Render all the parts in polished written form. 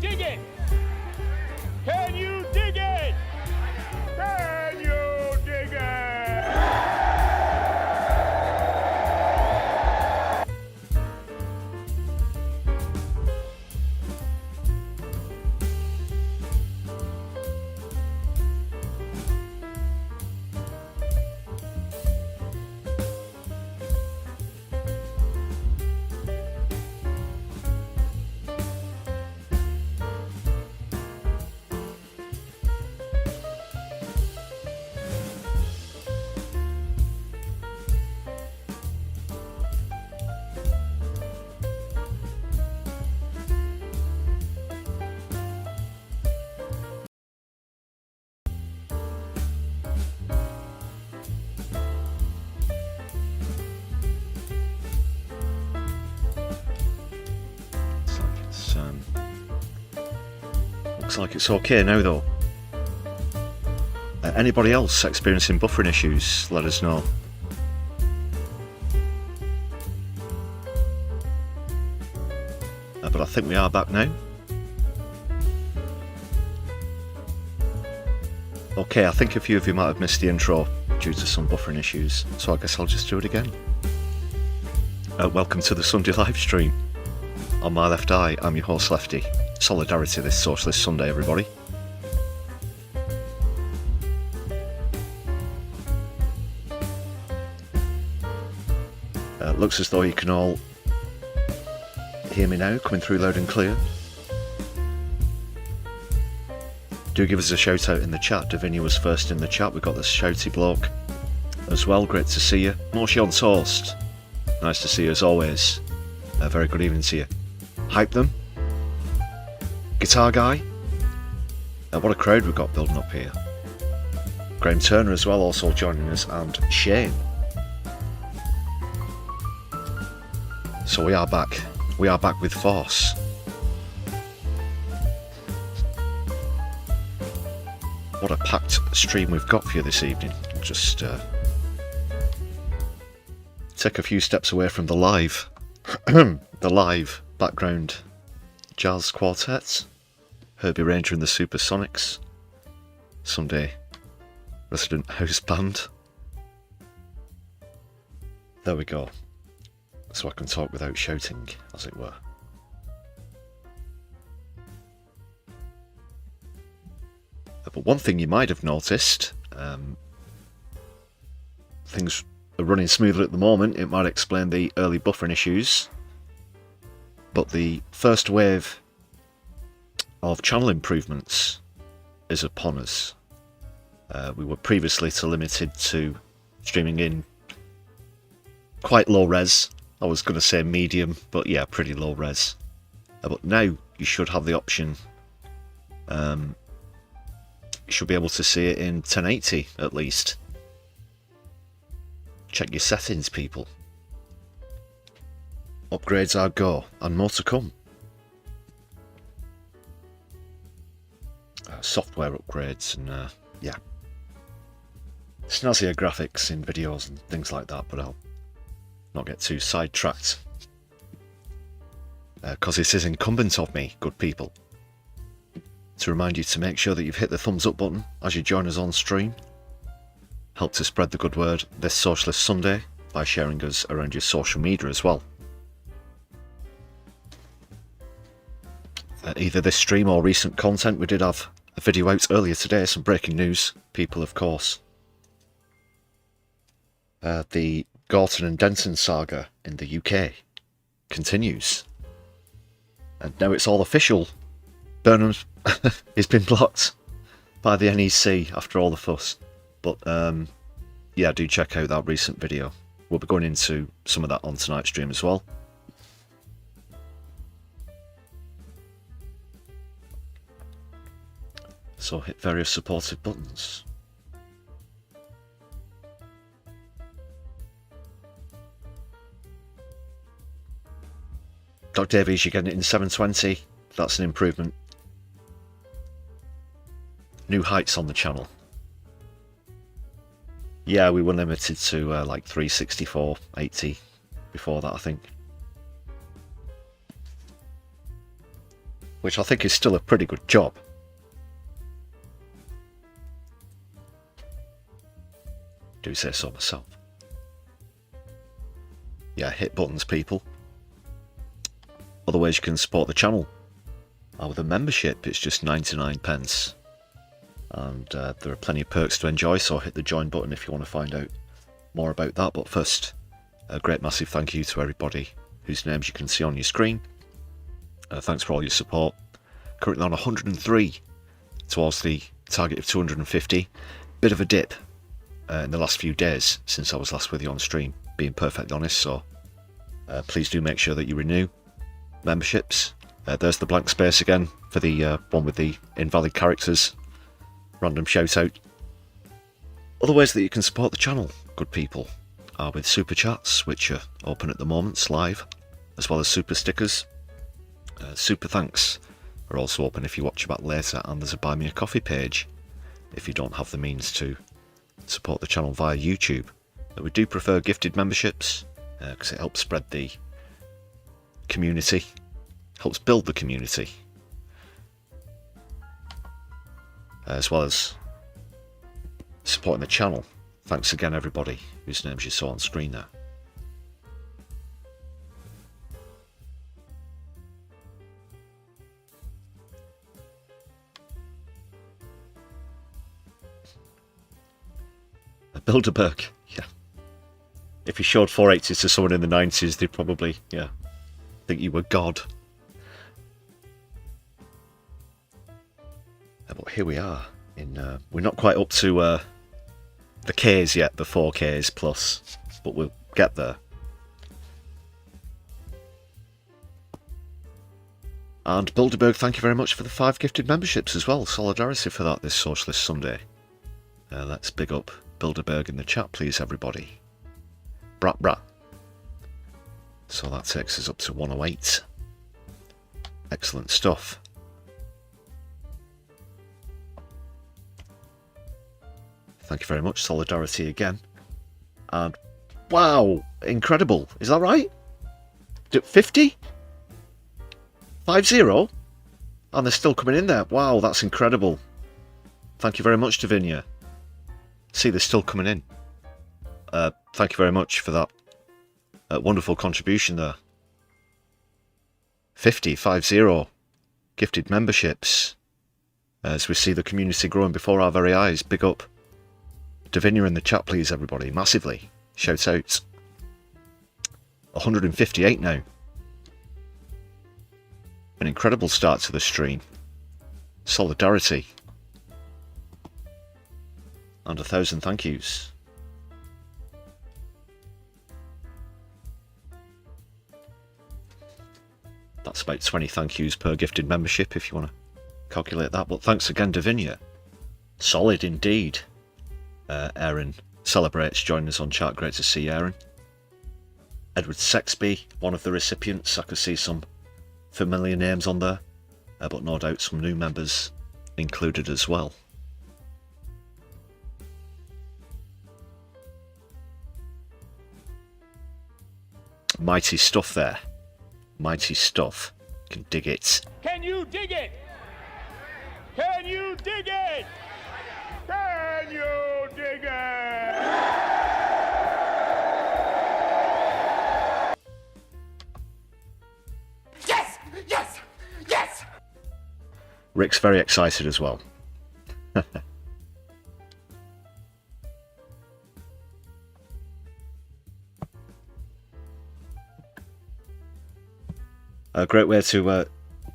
dig it? Can you dig it? Can you dig it? Looks like it's okay now though. Anybody else experiencing buffering issues, let us know. But I think we are back now. Okay, I think a few of you might have missed the intro due to some buffering issues, so I guess I'll just do it again. Welcome to the Sunday live stream. On my left eye, I'm your host Lefty. Solidarity this Socialist Sunday, everybody. Looks as though you can all hear me now, coming through loud and clear. Do give us a shout out in the chat. Davinia was first in the chat. We've got this shouty bloke as well. Great to see you. Moshi on toast. Nice to see you as always. A very good evening to you. Hype them. Guitar guy. What a crowd we've got building up here. Graham Turner as well also joining us, and Shane. So we are back. We are back with force. What a packed stream we've got for you this evening. Just take a few steps away from the live, the live background jazz quartet. Herbie Ranger and the Supersonics. Sunday resident house band. There we go. So I can talk without shouting, as it were. But one thing you might have noticed, things are running smoothly at the moment. It might explain the early buffering issues. But the first wave of channel improvements is upon us. We were previously limited to streaming in quite low res. I was going to say medium, but yeah, pretty low res. But now you should have the option. You should be able to see it in 1080 at least. Check your settings, people. Upgrades are go, and more to come. Software upgrades and yeah, snazzier graphics in videos and things like that, but I'll not get too sidetracked because it is incumbent of me, good people, to remind you to make sure that you've hit the thumbs up button as you join us on stream. Help to spread the good word this Socialist Sunday by sharing us around your social media as well. Either this stream or recent content. We did have a video out earlier today, some breaking news, people, of course. The Gorton and Denton saga in the UK continues. And now it's all official. Burnham has been blocked by the NEC after all the fuss. But yeah, do check out that recent video. We'll be going into some of that on tonight's stream as well. So hit various supportive buttons. Doc Davies, you're getting it in 720. That's an improvement. New heights on the channel. Yeah, we were limited to like 364, 80 before that, I think. which I think is still a pretty good job. Do say so myself. Yeah, hit buttons, people. Other ways you can support the channel are with a membership. It's just 99 pence. And there are plenty of perks to enjoy, so hit the join button if you want to find out more about that. But first, a great massive thank you to everybody whose names you can see on your screen. Thanks for all your support. Currently on 103 towards the target of 250. Bit of a dip in the last few days since I was last with you on stream, being perfectly honest, so please do make sure that you renew memberships. There's the blank space again for the one with the invalid characters. Random shout out. Other ways that you can support the channel, good people, are with super chats, which are open at the moment, live, as well as super stickers. Super thanks are also open if you watch back later, and there's a buy me a coffee page if you don't have the means to support the channel via YouTube. We do prefer gifted memberships because it helps spread the community, helps build the community, as well as supporting the channel. Thanks again everybody whose names you saw on screen there. Bilderberg, yeah. If you showed 480s to someone in the 90s, they'd probably, yeah, think you were God. But here we are. We're not quite up to the Ks yet, the 4Ks plus, but we'll get there. And Bilderberg, thank you very much for the 5 gifted memberships as well. Solidarity for that this Socialist Sunday. Let's big up Bilderberg in the chat, please, everybody. Brat brat. So that takes us up to 108. Excellent stuff. Thank you very much. Solidarity again. And wow, incredible. Is that right? 50? 50? And they're still coming in there. Wow, that's incredible. Thank you very much, Davinia. See, they're still coming in. Thank you very much for that wonderful contribution there. 50 gifted memberships. As we see the community growing before our very eyes. Big up Davinia in the chat, please, everybody. Massively. Shout out. 158 now. An incredible start to the stream. Solidarity. And 1,000 thank yous. That's about 20 thank yous per gifted membership if you want to calculate that. But thanks again, Davinia. Solid indeed. Aaron celebrates joining us on chat. Great to see you, Aaron. Edward Sexby, one of the recipients. I could see some familiar names on there, but no doubt some new members included as well. Mighty stuff there. Mighty stuff. Can dig it. Can you dig it? Can you dig it? Can you dig it? Yes! Yes! Yes! Rick's very excited as well. A great way to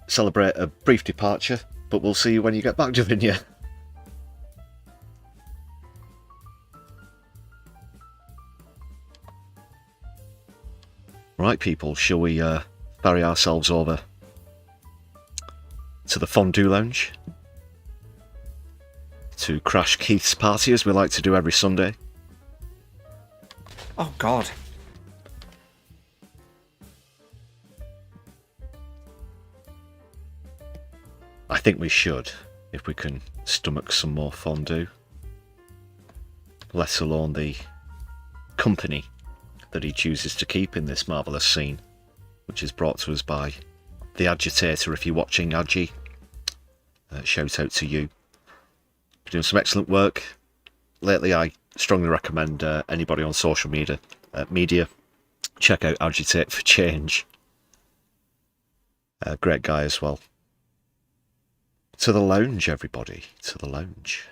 celebrate a brief departure, but we'll see you when you get back, Javinia. Right, people, shall we ferry ourselves over to the Fondue Lounge to crash Keith's party, as we like to do every Sunday? Oh, God. I think we should, if we can stomach some more fondue. Let alone the company that he chooses to keep in this marvellous scene, which is brought to us by the Agitator, if you're watching, Agi. Shout out to you. You're doing some excellent work. Lately, I strongly recommend anybody on social media check out Agitate for Change. Great guy as well. To the lounge, everybody. To the lounge.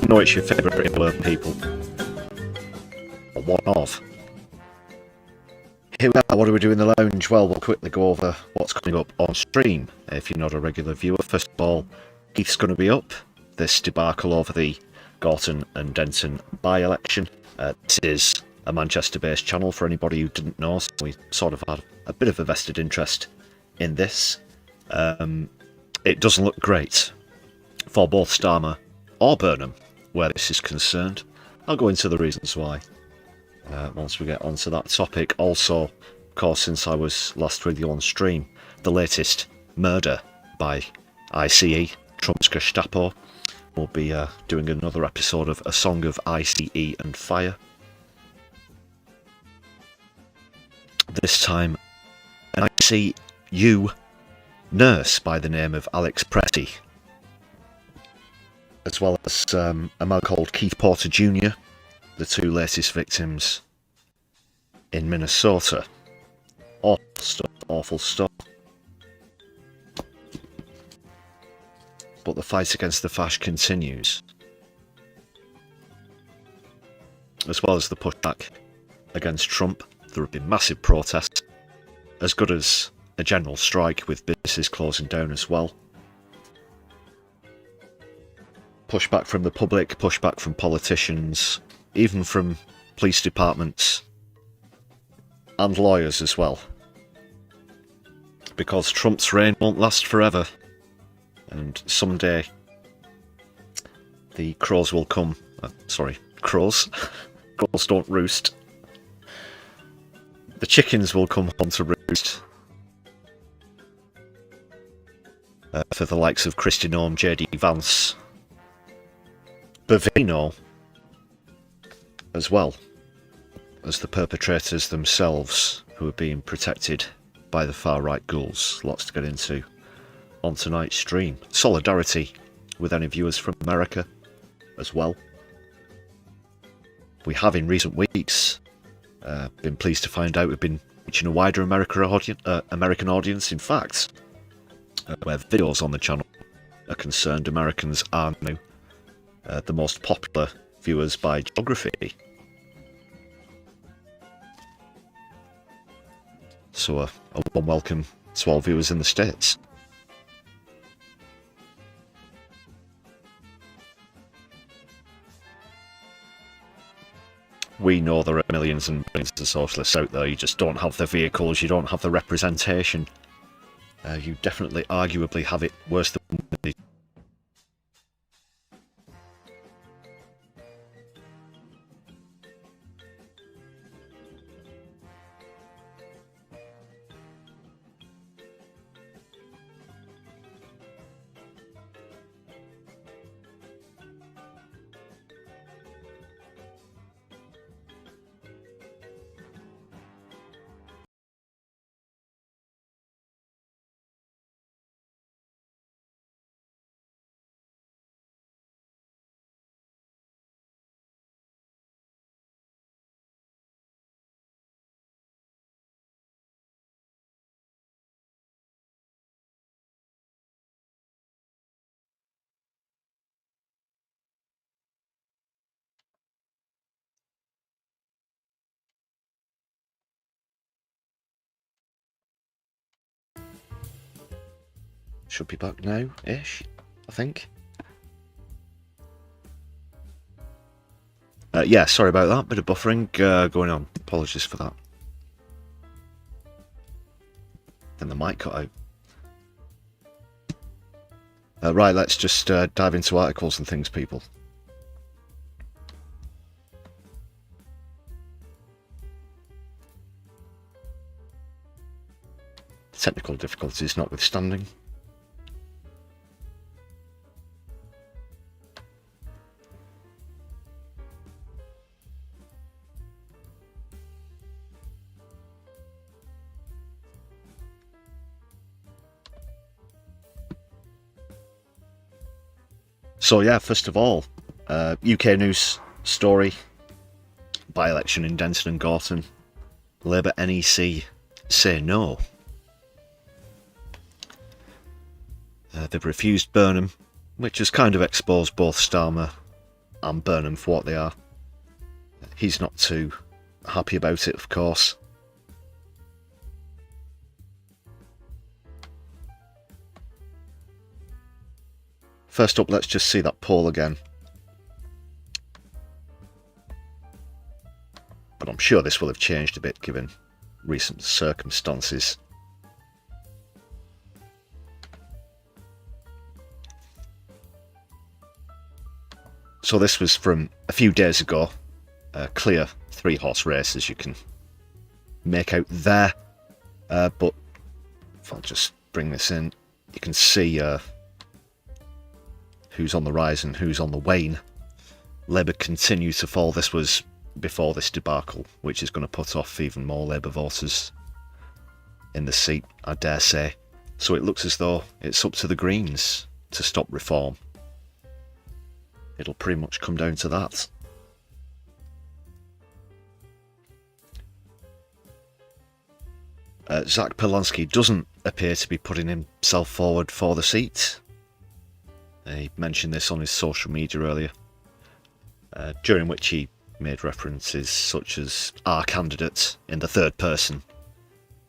Know it's your favourite word, people. Or one of. Here we are, what do we do in the lounge? Well, we'll quickly go over what's coming up on stream. If you're not a regular viewer, first of all, Keith's going to be up. This debacle over the Gorton and Denton by-election. This is a Manchester-based channel for anybody who didn't know, so we sort of had a bit of a vested interest in this. It doesn't look great for both Starmer or Burnham, where this is concerned. I'll go into the reasons why once we get onto that topic. Also, of course, since I was last with you on stream, the latest murder by A.S.O.I.C.E.A.F, Trump's Gestapo. We'll be doing another episode of A Song of A.S.O.I.C.E.A.F and Fire. This time, an ICU nurse by the name of Alex Pretty, as well as a man called Keith Porter Jr., the two latest victims in Minnesota. Awful stuff, awful stuff. But the fight against the fash continues, as well as the pushback against Trump. There have been massive protests, as good as a general strike with businesses closing down as well. Pushback from the public, pushback from politicians, even from police departments and lawyers as well. Because Trump's reign won't last forever, and someday the crows will come. Crows. Crows don't roost. The chickens will come home to roost. For the likes of Kristi Noem, J.D. Vance, Bovino, as well as the perpetrators themselves, who are being protected by the far-right ghouls. Lots to get into on tonight's stream. Solidarity with any viewers from America as well. We have in recent weeks been pleased to find out we've been reaching a wider American audience. In fact, where videos on the channel are concerned, Americans are now the most popular viewers by geography. So a warm welcome to all viewers in the States. We know there are millions and millions of socialists out there. You just don't have the vehicles, you don't have the representation. You definitely, arguably, have it worse than the should be back now-ish, I think. Yeah, sorry about that. Bit of buffering going on. Apologies for that. Then the mic cut out. Right, let's just dive into articles and things, people. technical difficulties notwithstanding. So yeah, first of all, UK news story, by-election in Denton and Gorton, Labour NEC say no. They've refused Burnham, which has kind of exposed both Starmer and Burnham for what they are. He's not too happy about it, of course. First up, let's just see that poll again. But I'm sure this will have changed a bit given recent circumstances. So this was from a few days ago. A clear 3-horse race, as you can make out there. But if I'll just bring this in, you can see who's on the rise and who's on the wane. Labour continue to fall. This was before this debacle, which is going to put off even more Labour voters in the seat, I dare say. So it looks as though it's up to the Greens to stop reform. It'll pretty much come down to that. Zach Polanski doesn't appear to be putting himself forward for the seat. He mentioned this on his social media earlier, during which he made references such as "our candidate" in the third person,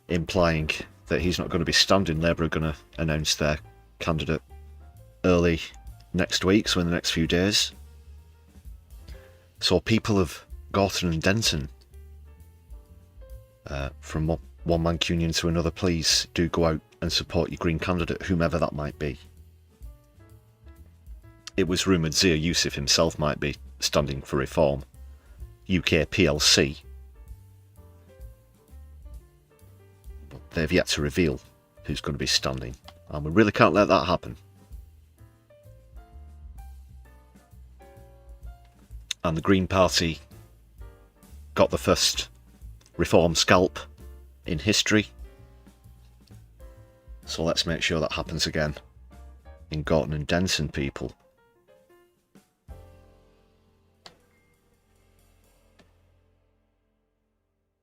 implying that he's not going to be standing. Labour are going to announce their candidate early next week, so in the next few days. So people of Gorton and Denton, from one Mancunian to another, please do go out and support your Green candidate, whomever that might be. It was rumoured A.S.O.I.C.E.A.F himself might be standing for reform. UK PLC. But they've yet to reveal who's going to be standing. And we really can't let that happen. And the Green Party got the first reform scalp in history. So let's make sure that happens again in Gorton and Denton, people.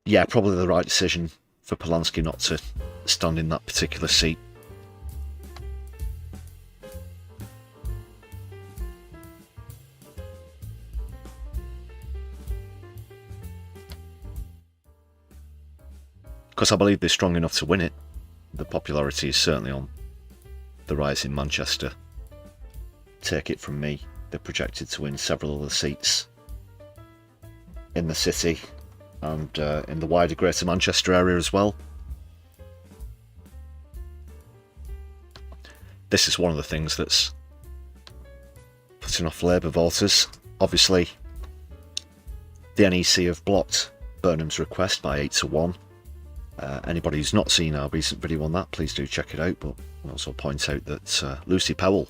Yeah, probably the right decision for Polanski not to stand in that particular seat. Because I believe they're strong enough to win it. The popularity is certainly on the rise in Manchester. Take it from me, they're projected to win several other seats in the city and in the wider Greater Manchester area as well. This is one of the things that's putting off Labour voters. Obviously, the NEC have blocked Burnham's request by 8-1. Anybody who's not seen our recent video on that, please do check it out. But I'll also point out that Lucy Powell,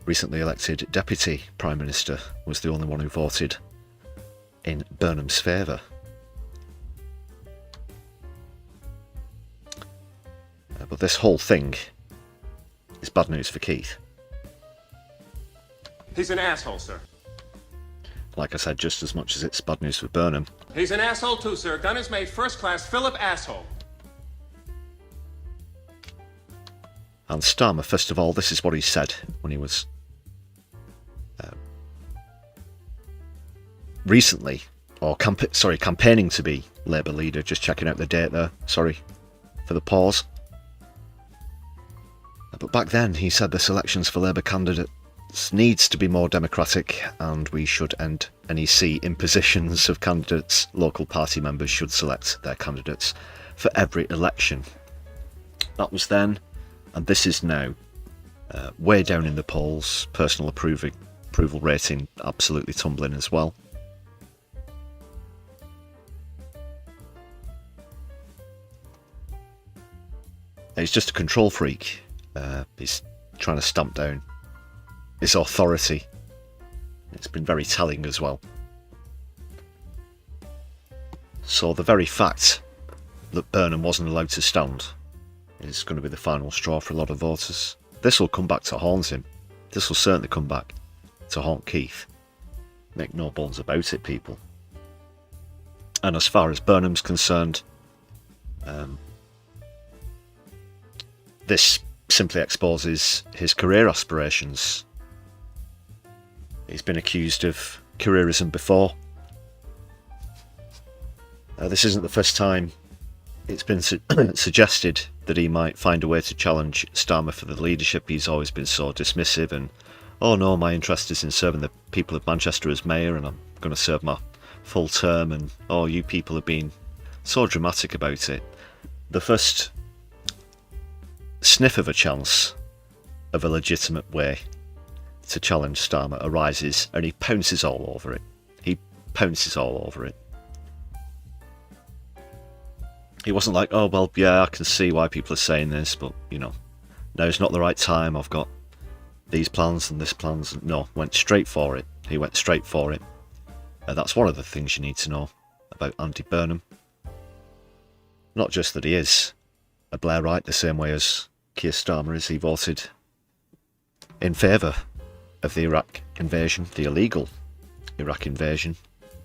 recently elected Deputy Prime Minister, was the only one who voted in Burnham's favour. But this whole thing is bad news for Keith. He's an asshole, sir. Like I said, just as much as it's bad news for Burnham. He's an asshole too, sir. Gun is made first class Philip asshole. And Starmer, first of all, this is what he said when he was recently, or campaigning to be Labour leader. Just checking out the date there. Sorry for the pause. But back then, he said the selections for Labour candidates needs to be more democratic, and we should end NEC impositions of candidates. Local party members should select their candidates for every election. That was then, and this is now. Way down in the polls, personal approval rating absolutely tumbling as well. He's just a control freak. He's trying to stamp down his authority. It's been very telling as well. So the very fact that Burnham wasn't allowed to stand is going to be the final straw for a lot of voters. This will come back to haunt him. This will certainly come back to haunt Keith. Make no bones about it, people. And as far as Burnham's concerned, this simply exposes his career aspirations. He's been accused of careerism before. This isn't the first time it's been suggested that he might find a way to challenge Starmer for the leadership. He's always been so dismissive and, oh no, my interest is in serving the people of Manchester as mayor and I'm going to serve my full term, and oh, you people have been so dramatic about it. The first sniff of a chance of a legitimate way to challenge Starmer arises and he pounces all over it. He pounces all over it. He wasn't like, oh, well, yeah, I can see why people are saying this, but, you know, now's not the right time. I've got these plans and this plans. No, went straight for it. He went straight for it. That's one of the things you need to know about Andy Burnham. Not just that he is a Blairite the same way as Keir Starmer is. He voted in favour of the Iraq invasion, the illegal Iraq invasion,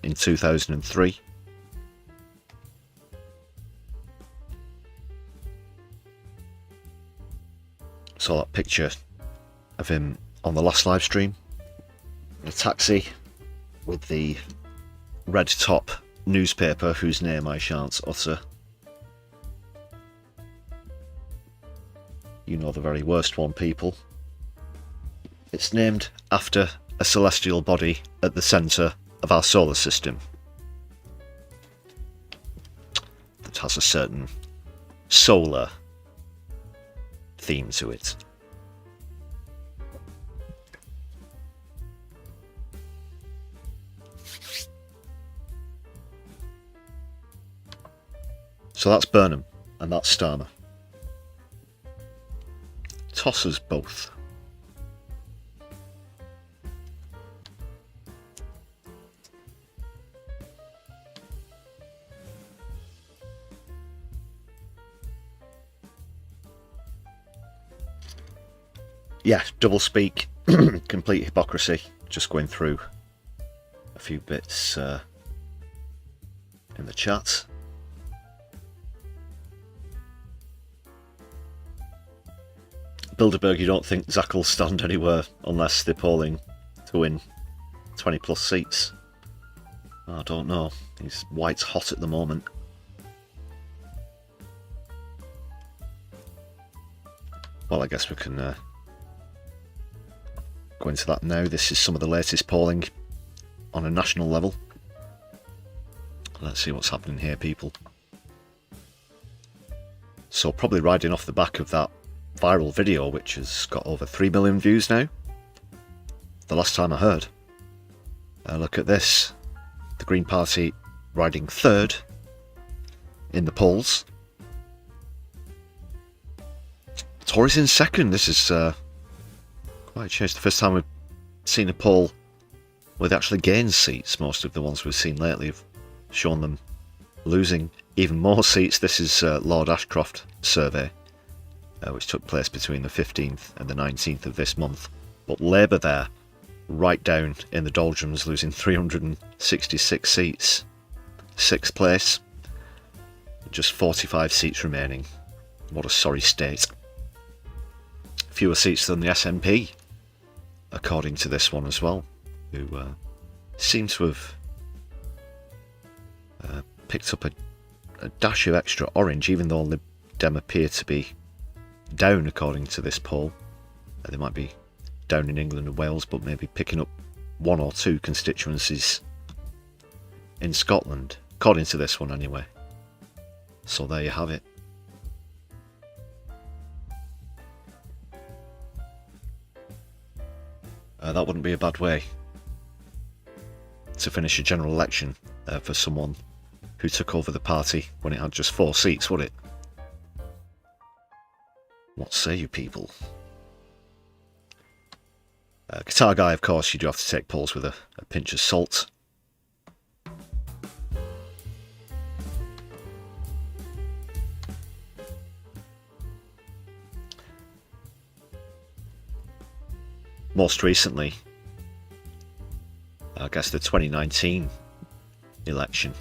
in 2003. Saw that picture of him on the last live stream in a taxi with the red top newspaper whose name I shan't utter. You know the very worst one, people. It's named after a celestial body at the centre of our solar system that has a certain solar theme to it. So that's Burnham and that's Starmer. Toss us both. Yeah, doublespeak, complete hypocrisy. Just going through a few bits in the chat. Bilderberg, you don't think Zach will stand anywhere unless they're polling to win 20 plus seats? I don't know. He's white hot at the moment. Well, I guess we can go into that now. This is some of the latest polling on a national level. Let's see what's happening here, people. So probably riding off the back of that viral video, which has got over 3 million views now. The last time I heard. Look at this. The Green Party riding third in the polls. Tories in second. This is quite changed. The first time we've seen a poll where they actually gained seats. Most of the ones we've seen lately have shown them losing even more seats. This is Lord Ashcroft survey, which took place between the 15th and the 19th of this month. But Labour there, right down in the doldrums, losing 366 seats. 6th place, just 45 seats remaining. What a sorry state. Fewer seats than the SNP, according to this one as well, who seem to have picked up a dash of extra orange, even though Lib Dem appear to be down according to this poll. They might be down in England and Wales, but maybe picking up 1 or 2 constituencies in Scotland, according to this one anyway. So there you have it. That wouldn't be a bad way to finish a general election for someone who took over the party when it had just 4 seats, would it? What say you people? Guitar guy, of course, you do have to take polls with a pinch of salt. Most recently, I guess the 2019 election.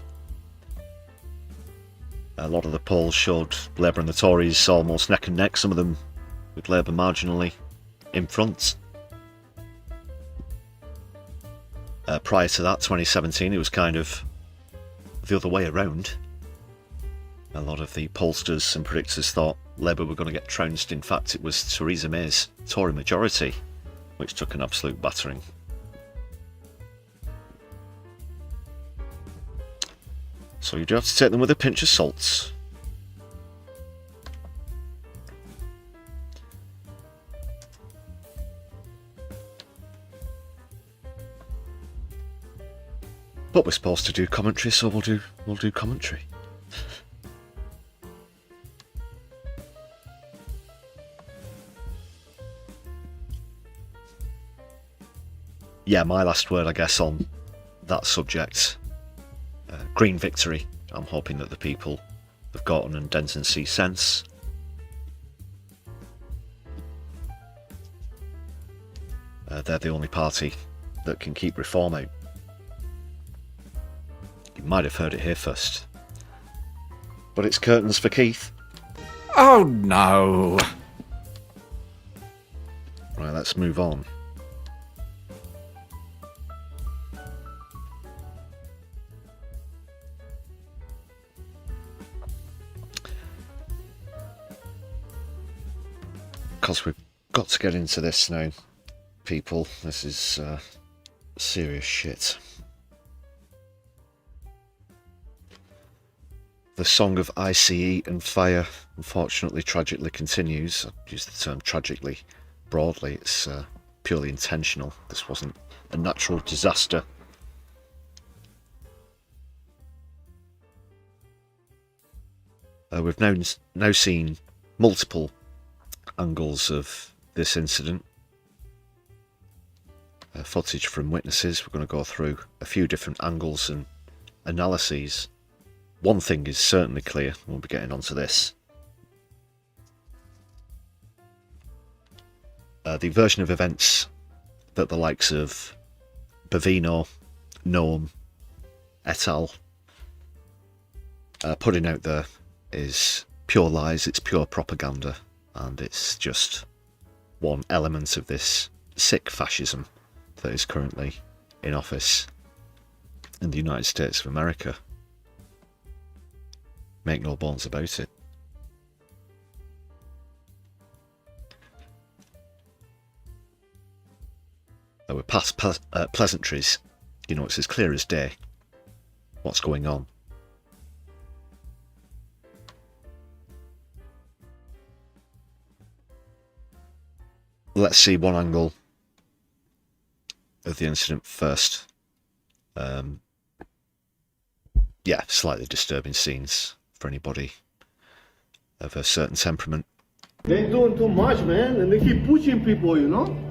A lot of the polls showed Labour and the Tories almost neck and neck, some of them with Labour marginally in front. Prior to that, 2017, it was kind of the other way around. A lot of the pollsters and predictors thought Labour were going to get trounced. In fact, it was Theresa May's Tory majority which took an absolute battering. So you do have to take them with a pinch of salt. But we're supposed to do commentary, so we'll do commentary. Yeah, my last word, I guess, on that subject. Green victory. I'm hoping that the people of Gorton and Denton see sense. They're the only party that can keep reform out. You might have heard it here first. But it's curtains for Keith. Oh no! Right, let's move on. Because we've got to get into this now, people. This is serious shit. The song of ICE and fire, unfortunately, tragically continues. I use the term tragically broadly. It's purely intentional. This wasn't a natural disaster. We've now seen multiple angles of this incident. Footage from witnesses. We're going to go through a few different angles and analyses. One thing is certainly clear, we'll be getting onto this. The version of events that the likes of Bovino, Noam, et al. Putting out there is pure lies, it's pure propaganda, and it's just one element of this sick fascism that is currently in office in the United States of America. Make no bones about it. We're past pleasantries. You know, it's as clear as day what's going on. Let's see one angle of the incident first. Yeah, slightly disturbing scenes for anybody of a certain temperament. They're doing too much, man, and they keep pushing people, you know?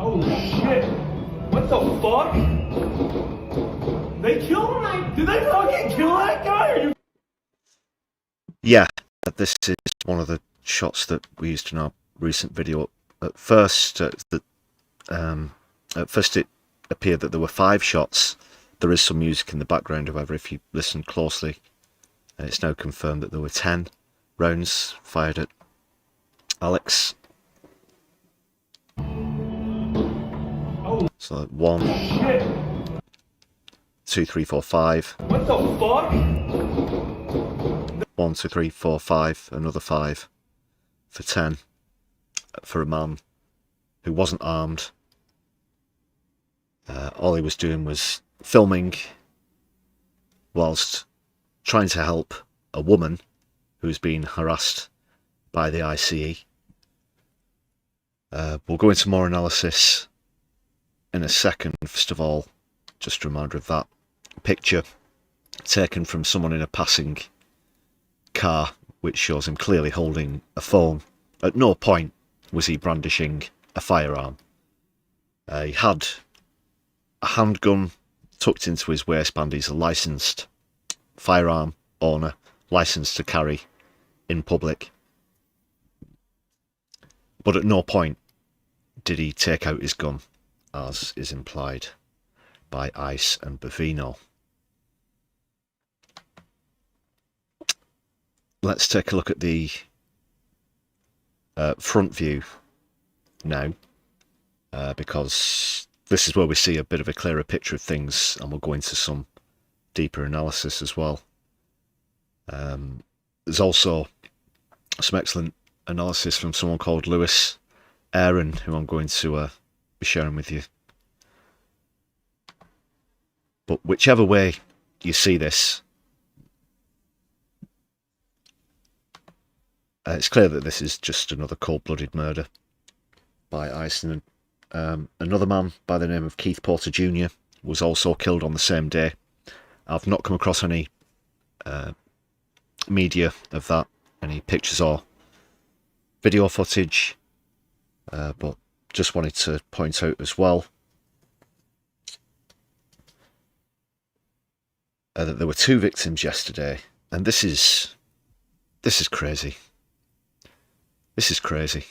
Oh shit! What the fuck? They killed him? Did they fucking kill that guy? Are you... Yeah, this is one of the shots that we used in our recent video. At first, it appeared that there were 5 shots. There is some music in the background, however, if you listen closely, it's now confirmed that there were 10 rounds fired at Alex. Oh, so 1, shit! 2, 3, 4, 5. What the fuck? 1, 2, 3, 4, 5. Another 5 for 10 for a man who wasn't armed. All he was doing was filming whilst trying to help a woman who was being harassed by the I.C.E. We'll go into more analysis in a second. First of all, just a reminder of that picture taken from someone in a passing car, which shows him clearly holding a phone. At no point was he brandishing a firearm. He had a handgun tucked into his waistband. He's a licensed firearm owner, licensed to carry in public. But at no point did he take out his gun, as is implied by ICE and Bovino. Let's take a look at the front view now, because this is where we see a bit of a clearer picture of things, and we'll go into some deeper analysis as well. There's also some excellent analysis from someone called Lewis Aaron, who I'm going to be sharing with you. But whichever way you see this, it's clear that this is just another cold-blooded murder by ICE. Another man by the name of Keith Porter Jr. was also killed on the same day. I've not come across any media of that, any pictures or video footage, but just wanted to point out as well that there were 2 victims yesterday, and this is crazy. This is crazy.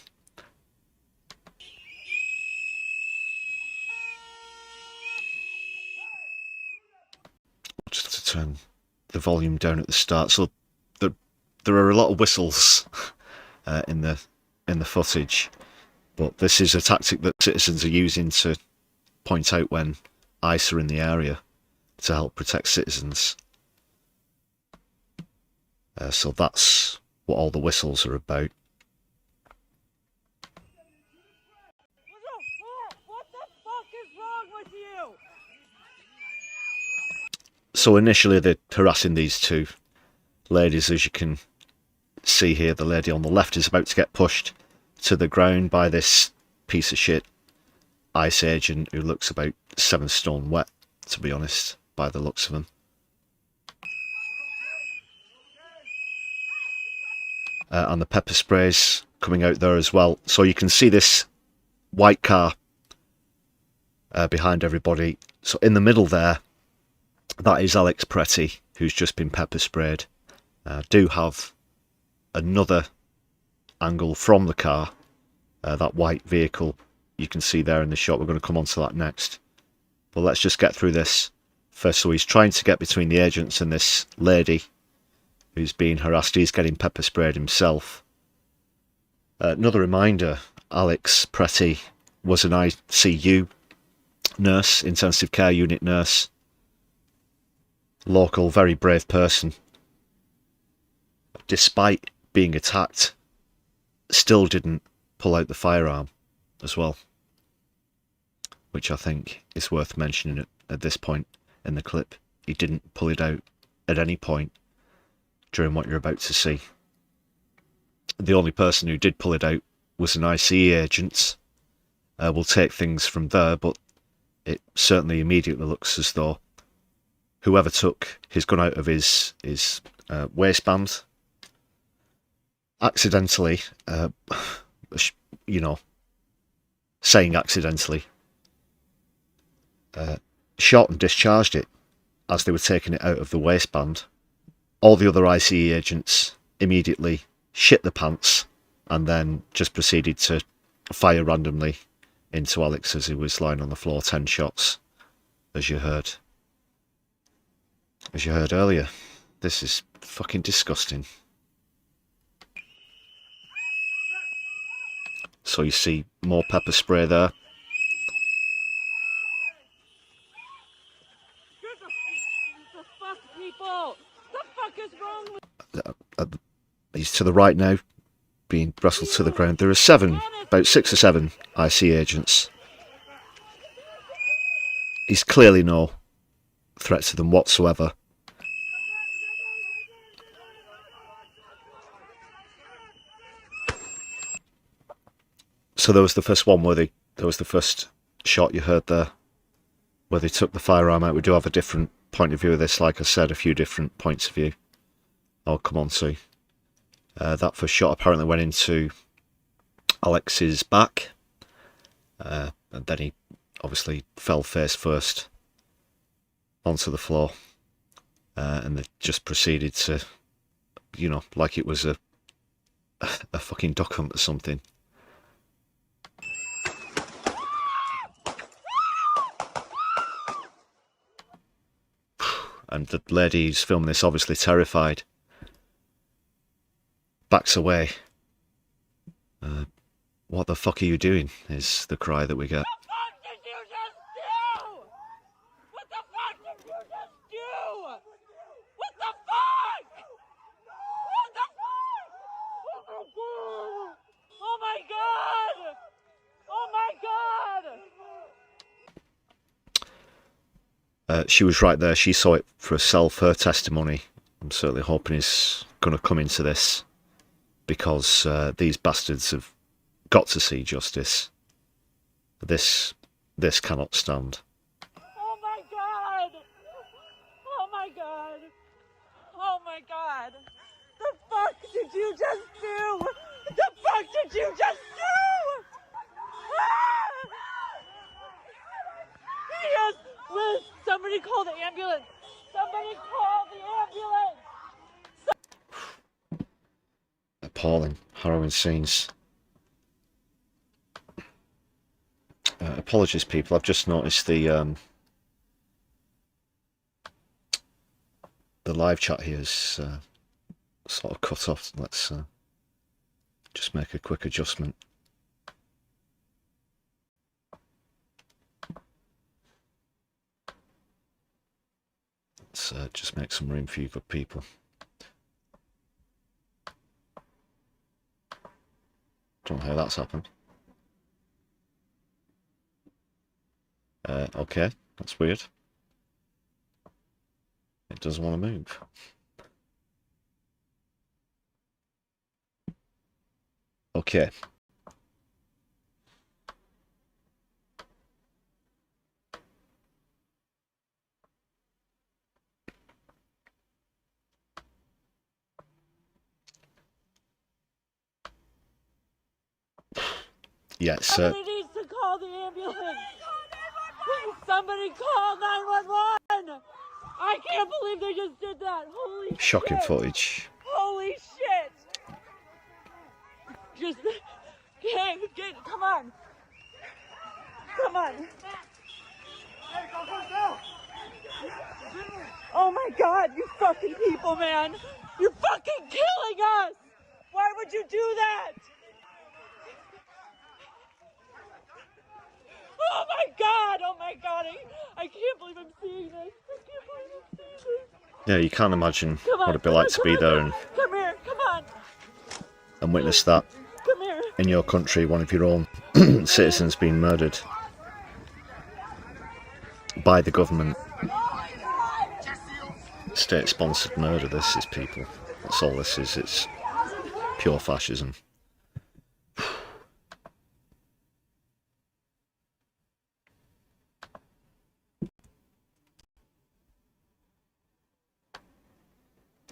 Just to turn the volume down at the start. So there are a lot of whistles in the footage, but this is a tactic that citizens are using to point out when ICE are in the area to help protect citizens. So that's what all the whistles are about. What the fuck is wrong with you? So initially they're harassing these 2 ladies. As you can see here, the lady on the left is about to get pushed to the ground by this piece of shit ICE agent who looks about 7 stone wet, to be honest, by the looks of him. And the pepper sprays coming out there as well. So you can see this white car behind everybody. So in the middle there, that is Alex Pretty, who's just been pepper sprayed. Do have another angle from the car, that white vehicle you can see there in the shot. We're going to come on to that next. But let's just get through this first. So he's trying to get between the agents and this lady who's being harassed. He's getting pepper sprayed himself. Another reminder, Alex Pretty was an ICU nurse, intensive care unit nurse. Local, very brave person. Despite being attacked, still didn't pull out the firearm as well, which I think is worth mentioning at this point in the clip. He didn't pull it out at any point during what you're about to see. The only person who did pull it out was an I.C.E.A. agent. We'll take things from there, but it certainly immediately looks as though whoever took his gun out of his waistband accidentally, saying accidentally, shot and discharged it as they were taking it out of the waistband. All the other I.C.E.A. agents immediately shit the pants and then just proceeded to fire randomly into Alex as he was lying on the floor. 10 shots, as you heard earlier. This is fucking disgusting. So you see more pepper spray there. The fuck, people? The fuck is wrong with... He's to the right now, being wrestled to the ground. There are about 6 or 7 IC agents. He's clearly no threat to them whatsoever. So there was the first one where there was the first shot you heard there, where they took the firearm out. We do have a different point of view of this, like I said, a few different points of view I'll come on to. That first shot apparently went into Alex's back, and then he obviously fell face first onto the floor, and they just proceeded to, you know, like it was a fucking duck hunt or something. And the lady who's filming this, obviously terrified, backs away. What the fuck are you doing, is the cry that we get. What the fuck did you just do? What the fuck did you just do? What the fuck? What the fuck? Oh my god! Oh my god! She was right there. She saw it for herself. Her testimony, I'm certainly hoping, is going to come into this, because these bastards have got to see justice. This cannot stand. Oh my god! Oh my god! Oh my god! The fuck did you just do? The fuck did you just do? Ah! Yes! Liz, somebody call the ambulance! Somebody call the ambulance! Appalling, harrowing scenes. Apologies, people. I've just noticed the live chat here is sort of cut off. Let's just make a quick adjustment. Let's just make some room for you good people. Don't know how that's happened. Okay, that's weird. It doesn't want to move. Okay. Yes, Somebody needs to call the ambulance. Somebody call 911. I can't believe they just did that. Holy shocking shit. footage. Holy shit. Just get come on. Come on. Oh my god, you fucking people, man. You're fucking killing us. Why would you do that? Oh my god, oh my god, I can't believe I'm seeing this. I can't believe I'm seeing this. Yeah, you can't imagine Come on, what it'd be like to be there and come here, come on. and witness that Come here. in your country, one of your own citizens being murdered by the government. State-sponsored murder, this is, people. That's all this is. It's pure fascism.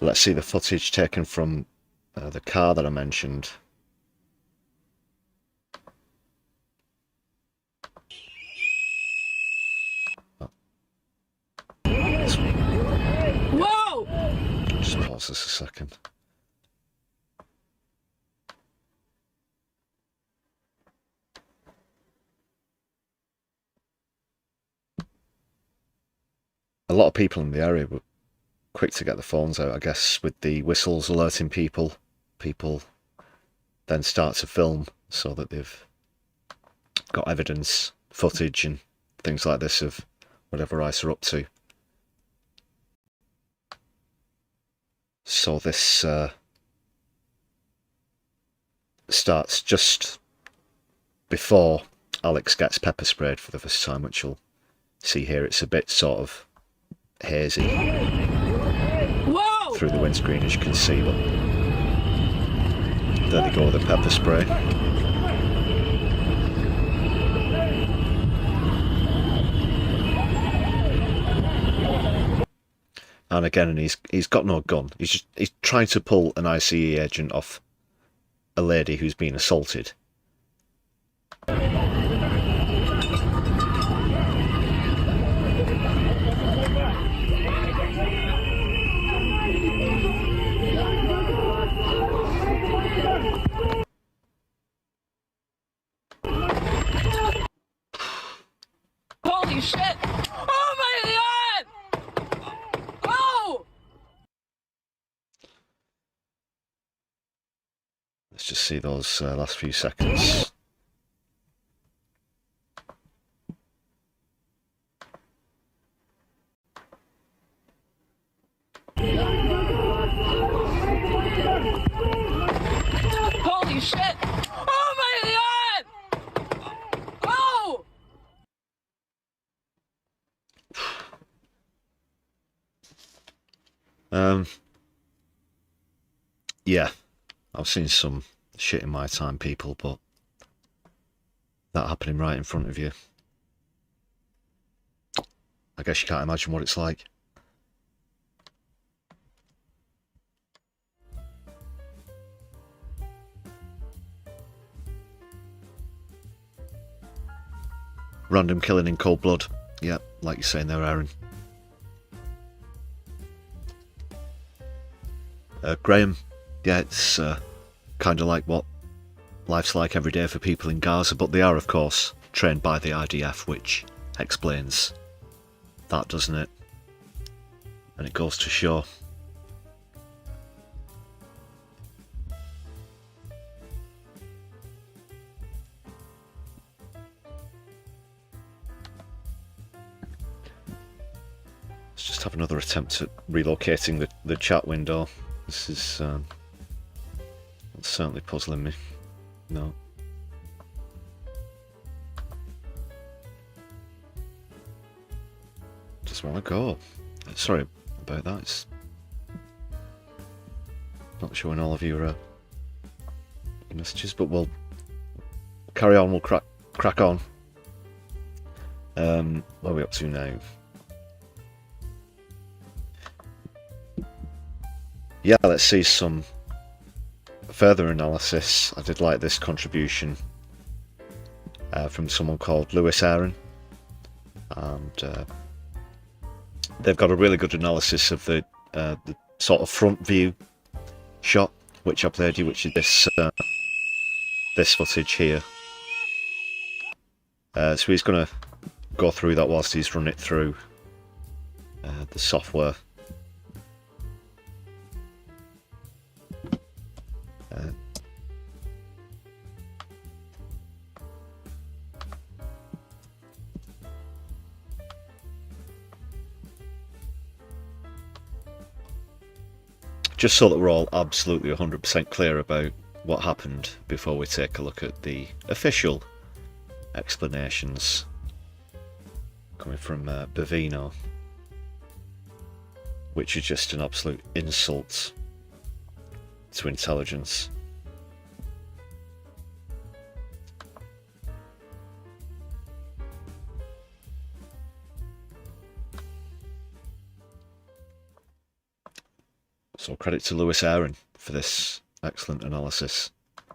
Let's see the footage taken from the car that I mentioned. Whoa! Just pause this a second. A lot of people in the area were quick to get the phones out, I guess, with the whistles alerting people. People then start to film so that they've got evidence, footage and things like this of whatever ICE are up to. So this starts just before Alex gets pepper sprayed for the first time, which you'll see here. It's a bit sort of hazy through the windscreen, as you can see, but there they go with the pepper spray. And again, he's got no gun. He's trying to pull an ICE agent off a lady who's been assaulted. Holy shit! Oh my god! Oh! Let's just see those last few seconds. Holy shit! Oh my god! Oh! Yeah, I've seen some shit in my time, people, but that happening right in front of you, I guess you can't imagine what it's like. Random killing in cold blood. Yeah, like you're saying there, Aaron. Graham, yeah, it's kind of like what life's like every day for people in Gaza, but they are, of course, trained by the IDF, which explains that, doesn't it? And it goes to show. Let's just have another attempt at relocating the chat window. This is it's certainly puzzling me. No. Just want to go. Sorry about that. It's not showing all of your messages, but we'll carry on. We'll crack on. What are we up to now? Yeah, let's see some further analysis. I did like this contribution from someone called Lewis Aaron, and they've got a really good analysis of the sort of front view shot, which I played you, which is this footage here. So he's going to go through that whilst he's run it through the software. Just so that we're all absolutely 100% clear about what happened before we take a look at the official explanations coming from Bovino, which is just an absolute insult to intelligence. So credit to Lewis Aaron for this excellent analysis.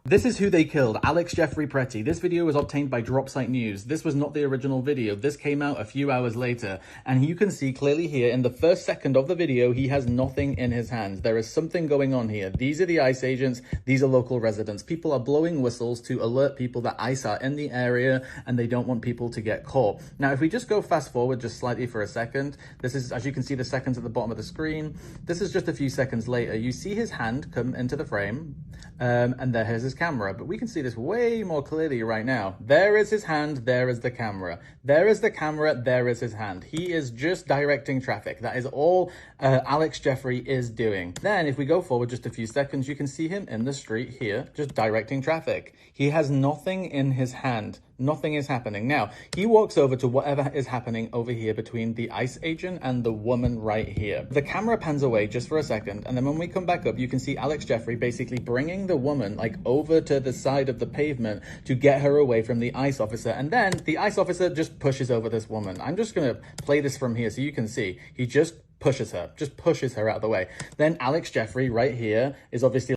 This is who they killed, Alex Jeffrey Pretty. This video was obtained by Dropsite News. This was not the original video. This came out a few hours later. And you can see clearly here in the first second of the video, he has nothing in his hands. There is something going on here. These are the ICE agents. These are local residents. People are blowing whistles to alert people that ICE are in the area and they don't want people to get caught. Now, if we just go fast forward just slightly for a second, this is, as you can see, the seconds at the bottom of the screen. This is just a few seconds later. You see his hand come into the frame and there's his camera, but we can see this way more clearly right now. There is his hand, there is the camera. There is the camera, there is his hand. He is just directing traffic. That is all Alex Jeffrey is doing. Then if we go forward just a few seconds, you can see him in the street here, just directing traffic. He has nothing in his hand. Nothing is happening. Now, he walks over to whatever is happening over here between the ICE agent and the woman right here. The camera pans away just for a second, and then when we come back up, you can see Alex Jeffrey basically bringing the woman like over to the side of the pavement to get her away from the ICE officer, and then the ICE officer just pushes over this woman. I'm just gonna play this from here so you can see. He just pushes her, just pushes her out of the way. Then Alex Jeffrey right here is obviously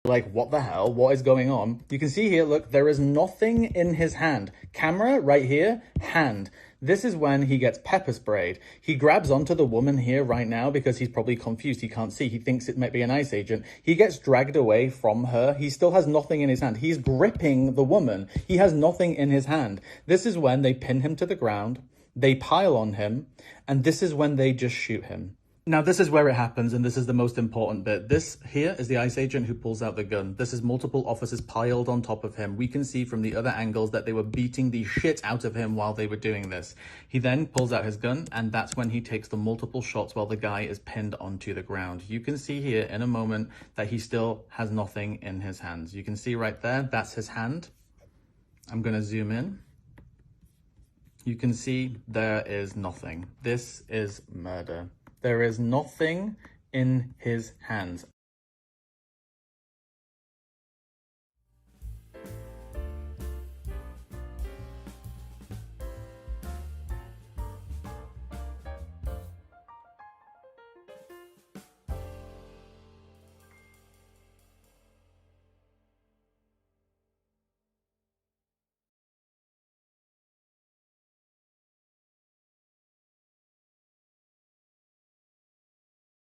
like, what the hell? What is going on? You can see here, look, there is nothing in his hand. Camera right here, hand. This is when he gets pepper sprayed. He grabs onto the woman here right now because he's probably confused. He can't see. He thinks it might be an ICE agent. He gets dragged away from her. He still has nothing in his hand. He's gripping the woman. He has nothing in his hand. This is when they pin him to the ground. They pile on him. And this is when they just shoot him. Now, this is where it happens, and this is the most important bit. This here is the ICE agent who pulls out the gun. This is multiple officers piled on top of him. We can see from the other angles that they were beating the shit out of him while they were doing this. He then pulls out his gun, and that's when he takes the multiple shots while the guy is pinned onto the ground. You can see here in a moment that he still has nothing in his hands. You can see right there, that's his hand. I'm going to zoom in. You can see there is nothing. This is murder. There is nothing in his hands.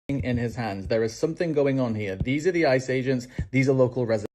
In his hands. There is something going on here. These are the ICE agents. These are local residents.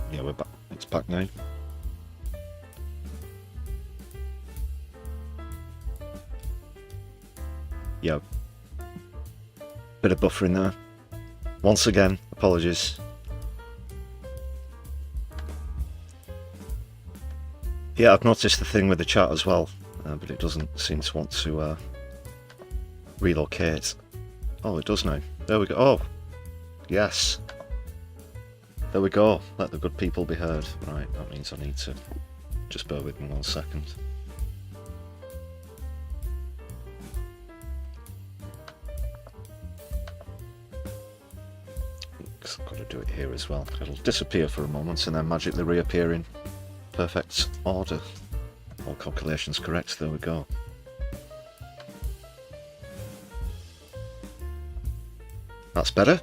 Yeah, we're back. It's back now. Yeah. Bit of buffering there. Once again, apologies. Yeah, I've noticed the thing with the chat as well, but it doesn't seem to want to relocate. Oh, it does now. There we go. Oh, yes. There we go. Let the good people be heard. Right, that means I need to just bear with me 1 second. I've got to do it here as well. It'll disappear for a moment and then magically reappear in perfect order. All calculations correct. There we go. That's better.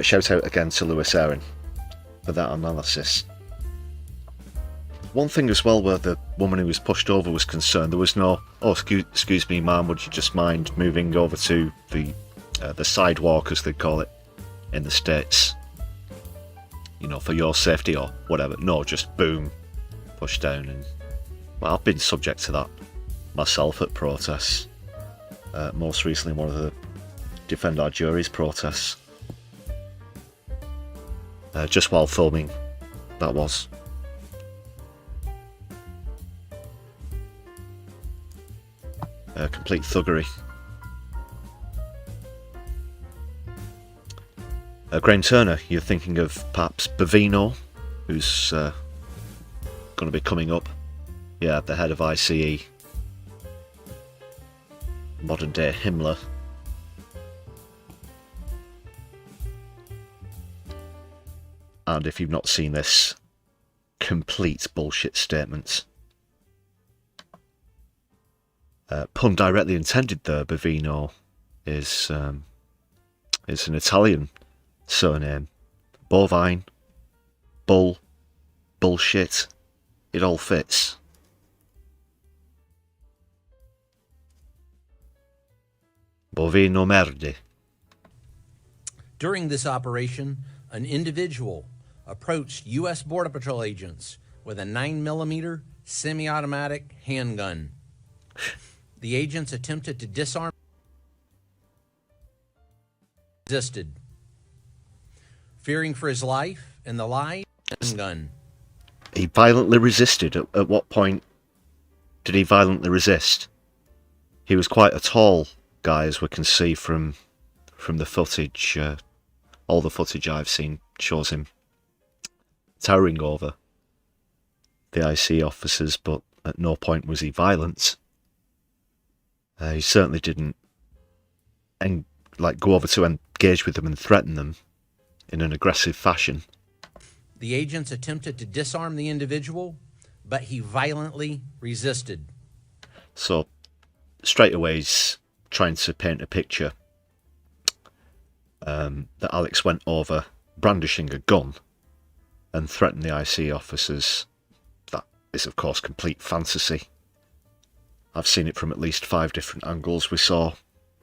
Shout out again to Lewis Aaron for that analysis. One thing as well where the woman who was pushed over was concerned, there was no, oh, excuse me ma'am, would you just mind moving over to the sidewalk, as they call it in the States, you know, for your safety or whatever. No, just boom, push down. And well, I've been subject to that myself at protests, most recently one of the Defend Our Juries protests. Just while filming, that was. Complete thuggery. Graham Turner, you're thinking of perhaps Bovino, who's got going to be coming up. Yeah, the head of I.C.E., modern day Himmler. And if you've not seen this complete bullshit statement, pun directly intended there, Bovino is an Italian surname. Bovine, bull, bullshit, it all fits. Bovino merde. During this operation, an individual approached U.S. Border Patrol agents with a 9mm semi-automatic handgun. The agents attempted to disarm, resisted. Fearing for his life and the life of the gun. He violently resisted. At what point did he violently resist? He was quite a tall guy, as we can see from the footage. All the footage I've seen shows him towering over the I.C.E. officers, but at no point was he violent. He certainly didn't go over to engage with them and threaten them in an aggressive fashion. The agents attempted to disarm the individual, but he violently resisted. So, straight away he's trying to paint a picture that Alex went over brandishing a gun and threatened the I.C.E. officers. That is, of course, complete fantasy. I've seen it from at least 5 different angles. We saw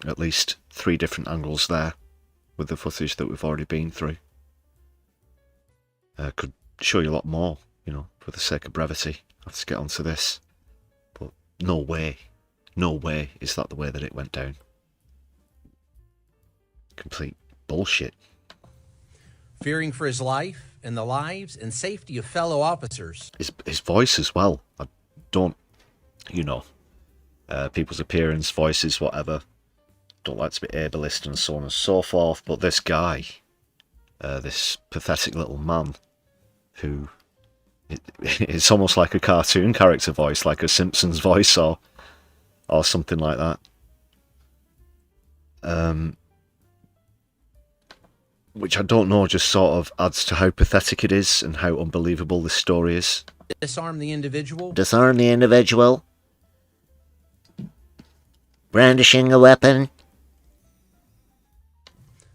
at least 3 different angles there with the footage that we've already been through. Could show you a lot more, you know, for the sake of brevity. I have to get onto this. But no way is that the way that it went down. Complete bullshit. Fearing for his life and the lives and safety of fellow officers. His voice as well. I don't, you know, people's appearance, voices, whatever. Don't like to be ableist and so on and so forth. But this guy, this pathetic little man, who it's almost like a cartoon character voice, like a Simpsons voice or something like that. Which I don't know, just sort of adds to how pathetic it is and how unbelievable this story is. Disarm the individual. Disarm the individual. Brandishing a weapon.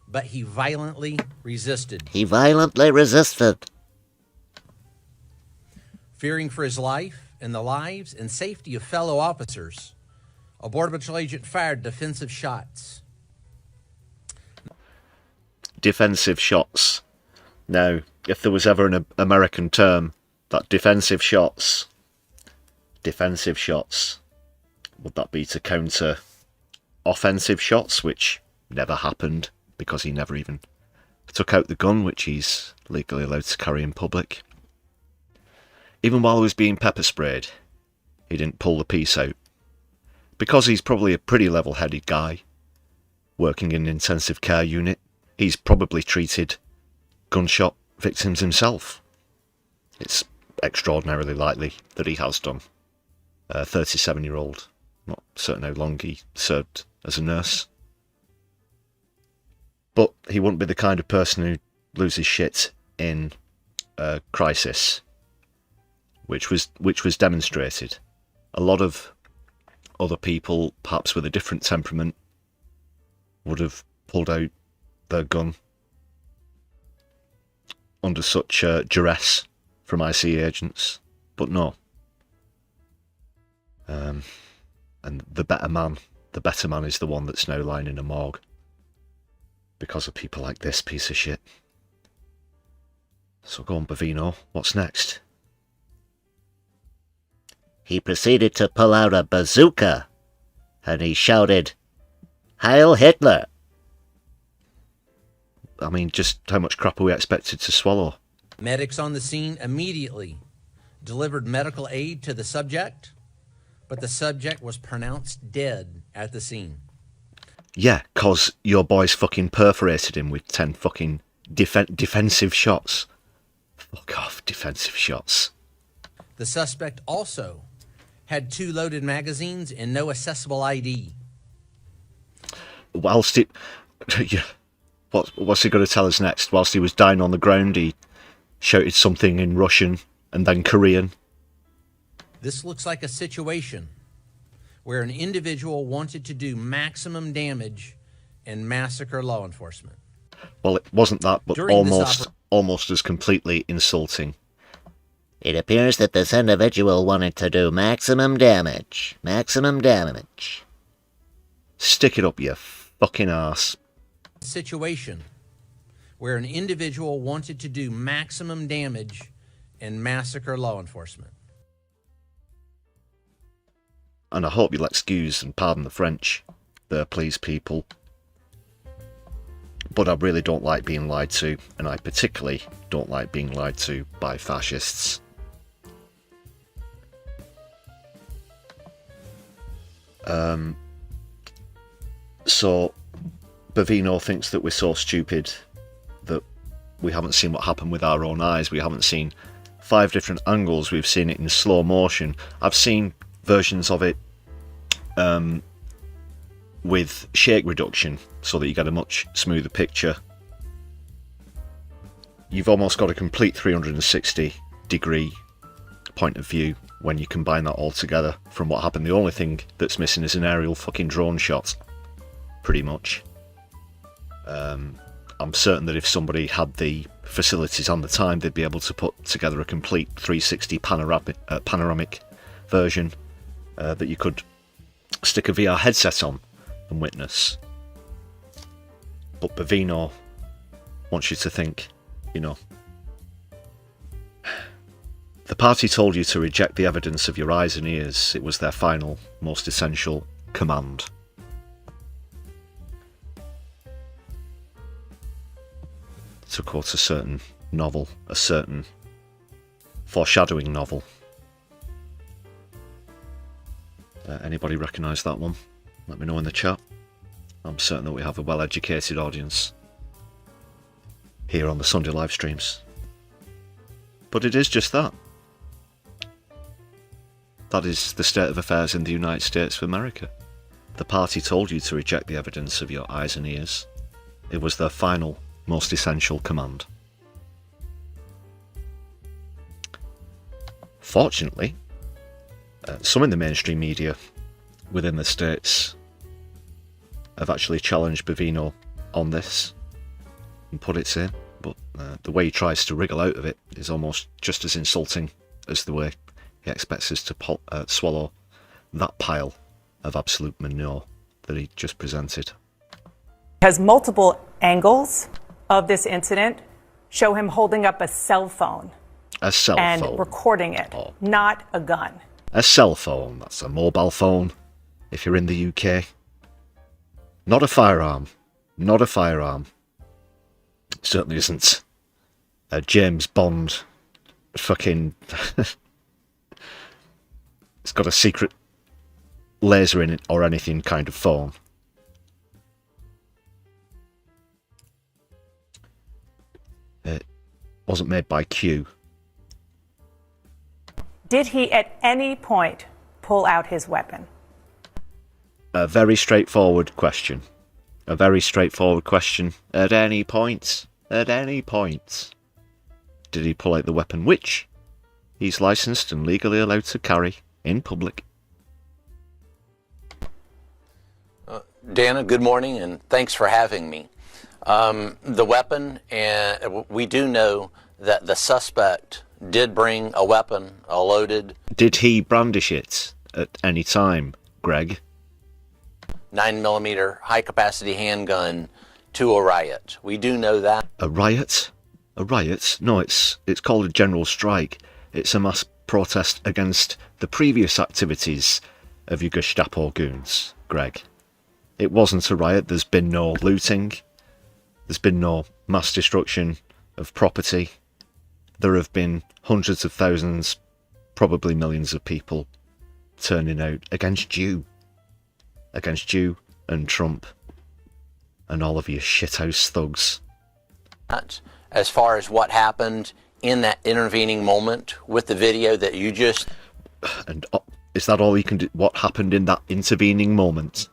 But he violently resisted. He violently resisted. Fearing for his life and the lives and safety of fellow officers, a Border Patrol agent fired defensive shots. Defensive shots. Now, if there was ever an American term, that defensive shots, would that be to counter offensive shots, which never happened because he never even took out the gun, which he's legally allowed to carry in public. Even while he was being pepper sprayed, he didn't pull the piece out. Because he's probably a pretty level-headed guy, working in an intensive care unit, he's probably treated gunshot victims himself. It's extraordinarily likely that he has done. A 37-year-old, not certain how long he served as a nurse. But he wouldn't be the kind of person who loses shit in a crisis, which was demonstrated. A lot of other people, perhaps with a different temperament, would have pulled out their gun under such duress from I.C.E. agents, but no. And the better man is the one that's now lying in a morgue because of people like this piece of shit. So go on, Bovino, what's next? He proceeded to pull out a bazooka, and he shouted, "Heil Hitler!" I mean, just how much crap are we expected to swallow? Medics on the scene immediately delivered medical aid to the subject, but the subject was pronounced dead at the scene. Yeah, 'cause your boys fucking perforated him with 10 fucking defensive shots. Fuck off, defensive shots. The suspect also had 2 loaded magazines and no accessible ID. Whilst it... Yeah, what's he going to tell us next? Whilst he was dying on the ground, he shouted something in Russian and then Korean. This looks like a situation where an individual wanted to do maximum damage and massacre law enforcement. Well, it wasn't that, but During this almost as completely insulting. It appears that this individual wanted to do maximum damage. Maximum damage. Stick it up your fucking ass. Situation where an individual wanted to do maximum damage and massacre law enforcement. And I hope you'll excuse and pardon the French there, please, people. But I really don't like being lied to, and I particularly don't like being lied to by fascists. So Bovino thinks that we're so stupid that we haven't seen what happened with our own eyes. We haven't seen 5 different angles. We've seen it in slow motion. I've seen versions of it with shake reduction so that you get a much smoother picture. You've almost got a complete 360 degree point of view when you combine that all together from what happened. The only thing that's missing is an aerial fucking drone shot, pretty much. I'm certain that if somebody had the facilities and the time, they'd be able to put together a complete 360 panoramic version that you could stick a VR headset on and witness. But Bovino wants you to think, you know, the party told you to reject the evidence of your eyes and ears. It was their final, most essential command. To quote a certain novel, a certain foreshadowing novel. Anybody recognise that one? Let me know in the chat. I'm certain that we have a well-educated audience here on the Sunday live streams. But it is just that. That is the state of affairs in the United States of America. The party told you to reject the evidence of your eyes and ears. It was their final, most essential command. Fortunately, some in the mainstream media within the States have actually challenged Bovino on this and put it in, but the way he tries to wriggle out of it is almost just as insulting as the way he expects us to swallow that pile of absolute manure that he just presented. Has multiple angles of this incident show him holding up a cell phone. A cell phone. And recording it, not a gun. A cell phone, that's a mobile phone if you're in the UK. Not a firearm. Not a firearm. Certainly isn't a James Bond fucking... It's got a secret laser in it or anything kind of phone. It wasn't made by Q. Did he at any point pull out his weapon? A very straightforward question. A very straightforward question. At any point. At any point. Did he pull out the weapon which he's licensed and legally allowed to carry in public? Dana, good morning, and thanks for having me. The weapon, and we do know that the suspect did bring a weapon, a loaded... Did he brandish it at any time, Greg? 9mm high-capacity handgun to a riot. We do know that. A riot? A riot? No, it's called a general strike. It's a mass protest against the previous activities of your Gestapo goons, Greg. It wasn't a riot. There's been no looting. There's been no mass destruction of property. There have been hundreds of thousands, probably millions of people turning out against you. Against you and Trump and all of your shithouse thugs. As far as what happened in that intervening moment with the video that you just... And is that all you can do? What happened in that intervening moment?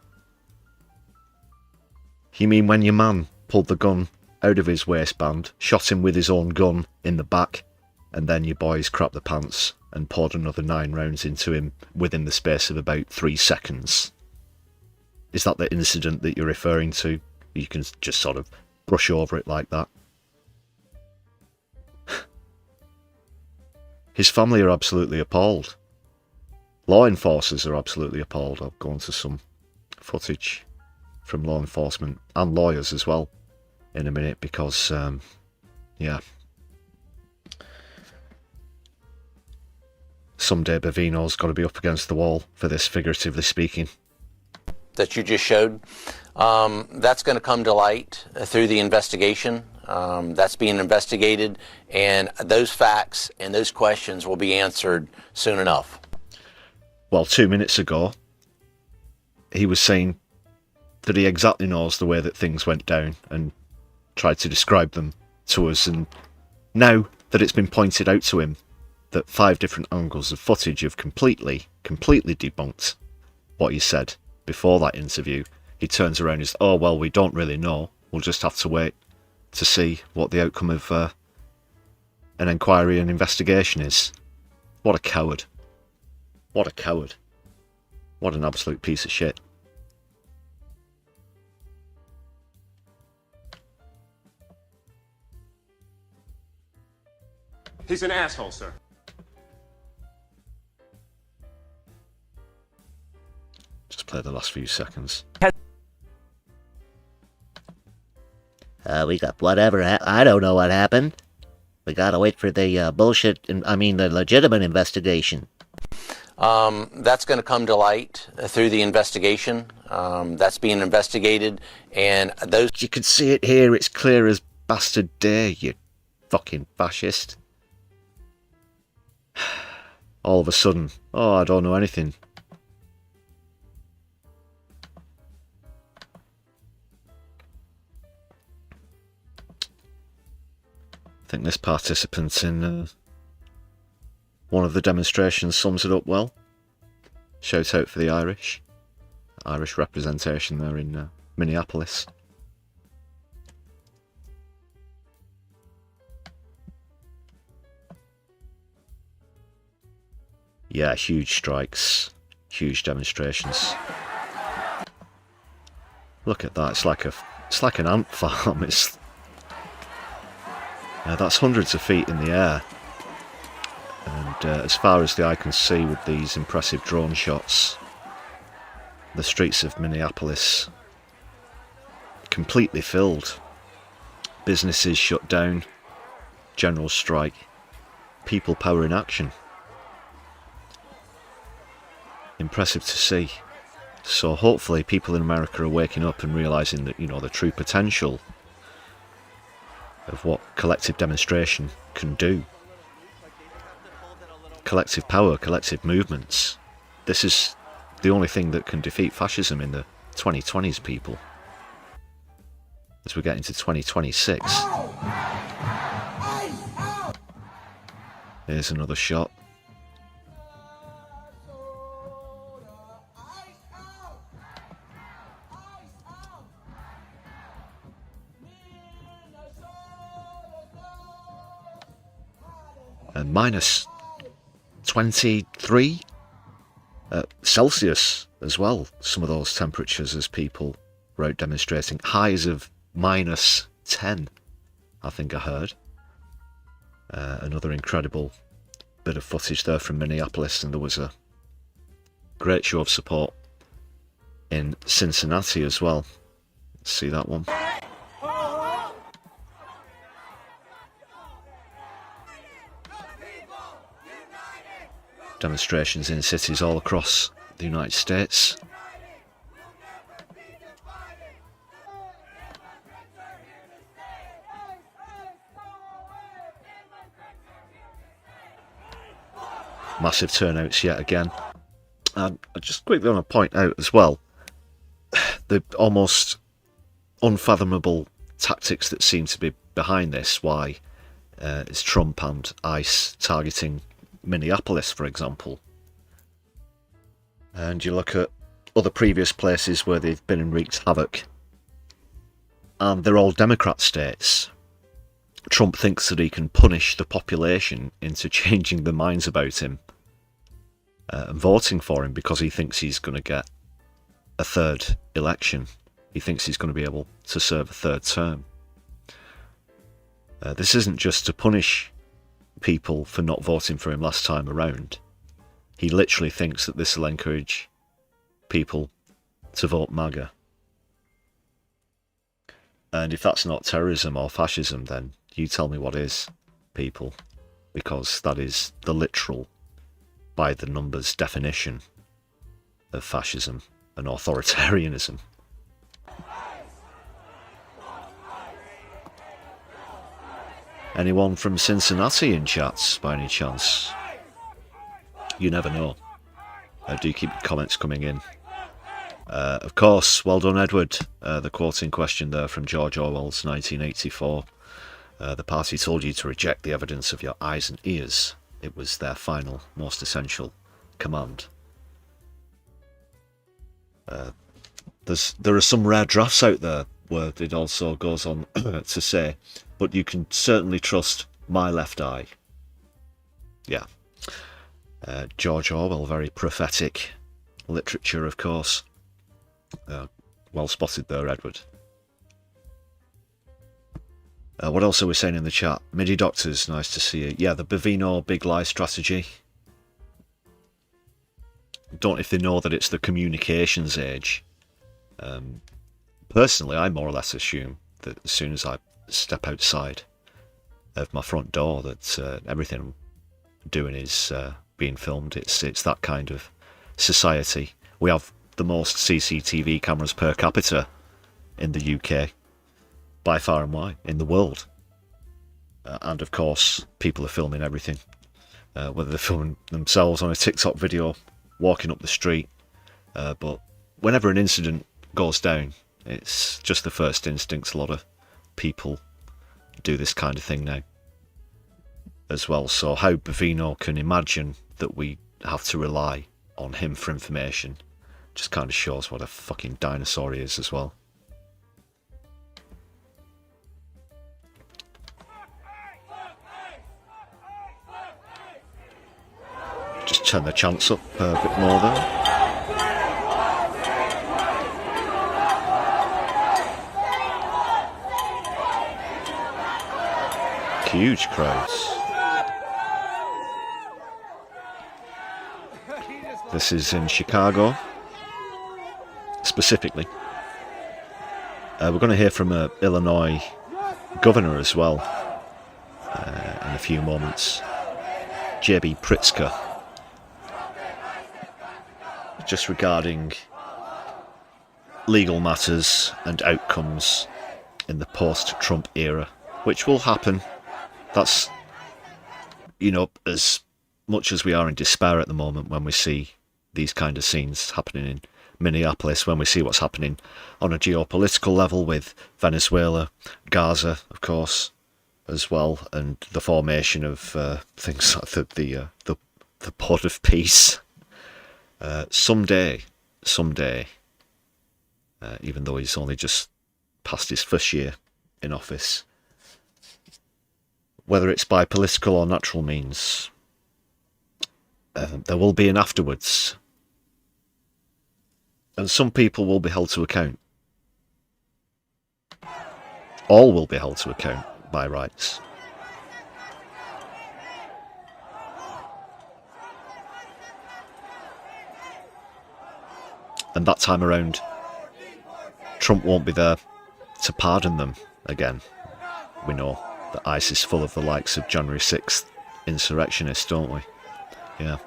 You mean when your man pulled the gun out of his waistband, shot him with his own gun in the back, and then your boys crapped the pants and poured another 9 rounds into him within the space of about 3 seconds? Is that the incident that you're referring to? You can just sort of brush over it like that. His family are absolutely appalled. Law enforcers are absolutely appalled. I'll go into some footage from law enforcement and lawyers as well in a minute, because, yeah. Someday Bavino's got to be up against the wall for this, figuratively speaking. That you just showed, that's going to come to light through the investigation. That's being investigated, and those facts and those questions will be answered soon enough. Well, 2 minutes ago, he was saying that he exactly knows the way that things went down and tried to describe them to us, and now that it's been pointed out to him that 5 different angles of footage have completely debunked what he said before that interview, he turns around and says, oh, well, we don't really know. We'll just have to wait to see what the outcome of an inquiry and investigation is. What a coward. What a coward. What an absolute piece of shit. He's an asshole, sir. Just play the last few seconds. We got whatever. I don't know what happened. We gotta wait for the bullshit. The legitimate investigation. That's going to come to light through the investigation. That's being investigated, and those... You can see it here. It's clear as bastard day, you fucking fascist. All of a sudden, oh, I don't know anything. I think this participant in one of the demonstrations sums it up well. Shout out for the Irish representation there in Minneapolis. Yeah, huge strikes, huge demonstrations. Look at that! It's like an ant farm. That's hundreds of feet in the air, and as far as the eye can see, with these impressive drone shots, the streets of Minneapolis completely filled. Businesses shut down, general strike, people power in action. Impressive to see. So hopefully people in America are waking up and realising that, the true potential of what collective demonstration can do. Collective power, collective movements. This is the only thing that can defeat fascism in the 2020s, people. As we get into 2026. Here's another shot. And minus 23 Celsius as well. Some of those temperatures, as people were out demonstrating. Highs of minus 10, I think I heard. Another incredible bit of footage there from Minneapolis, and there was a great show of support in Cincinnati as well. Let's see that one. Demonstrations in cities all across the United States. Massive turnouts yet again. And I just quickly want to point out as well the almost unfathomable tactics that seem to be behind this. Why is Trump and ICE targeting Minneapolis, for example. And you look at other previous places where they've been and wreaked havoc, and they're all Democrat states. Trump thinks that he can punish the population into changing their minds about him and voting for him because he thinks he's going to get a third election. He thinks he's going to be able to serve a third term. This isn't just to punish people for not voting for him last time around. He literally thinks that this will encourage people to vote MAGA. And if that's not terrorism or fascism, then you tell me what is, people. Because that is the literal, by the numbers definition of fascism and authoritarianism. Anyone from Cincinnati in chats, by any chance? You never know. Do keep comments coming in. Of course, well done, Edward. The quote in question there from George Orwell's 1984. The party told you to reject the evidence of your eyes and ears. It was their final, most essential command. There are some rare drafts out there where it also goes on to say, but you can certainly trust my left eye. Yeah. George Orwell, very prophetic literature, of course. Well spotted there, Edward. What else are we saying in the chat? MIDI Doctors, nice to see you. Yeah, the Bovino big lie strategy. Don't know if they know that it's the communications age. Personally, I more or less assume that as soon as I step outside of my front door, that everything I'm doing is being filmed. It's that kind of society. We have the most CCTV cameras per capita in the UK, by far and wide, in the world. And of course, people are filming everything. Whether they're filming themselves on a TikTok video, walking up the street. But whenever an incident goes down, it's just the first instincts. A lot of people do this kind of thing now as well. So how Bovino can imagine that we have to rely on him for information just kind of shows what a fucking dinosaur he is as well. Just turn the chants up a bit more there. Huge crowds. This is in Chicago, specifically. We're going to hear from an Illinois governor as well in a few moments, J.B. Pritzker, just regarding legal matters and outcomes in the post-Trump era, which will happen. That's, you know, as much as we are in despair at the moment when we see these kind of scenes happening in Minneapolis, when we see what's happening on a geopolitical level with Venezuela, Gaza, of course, as well, and the formation of things like the Port of Peace. Someday, even though he's only just passed his first year in office, whether it's by political or natural means, there will be an afterwards. And some people will be held to account. All will be held to account by rights. And that time around, Trump won't be there to pardon them again. We know that ICE is full of the likes of January 6th insurrectionists, don't we? Yeah.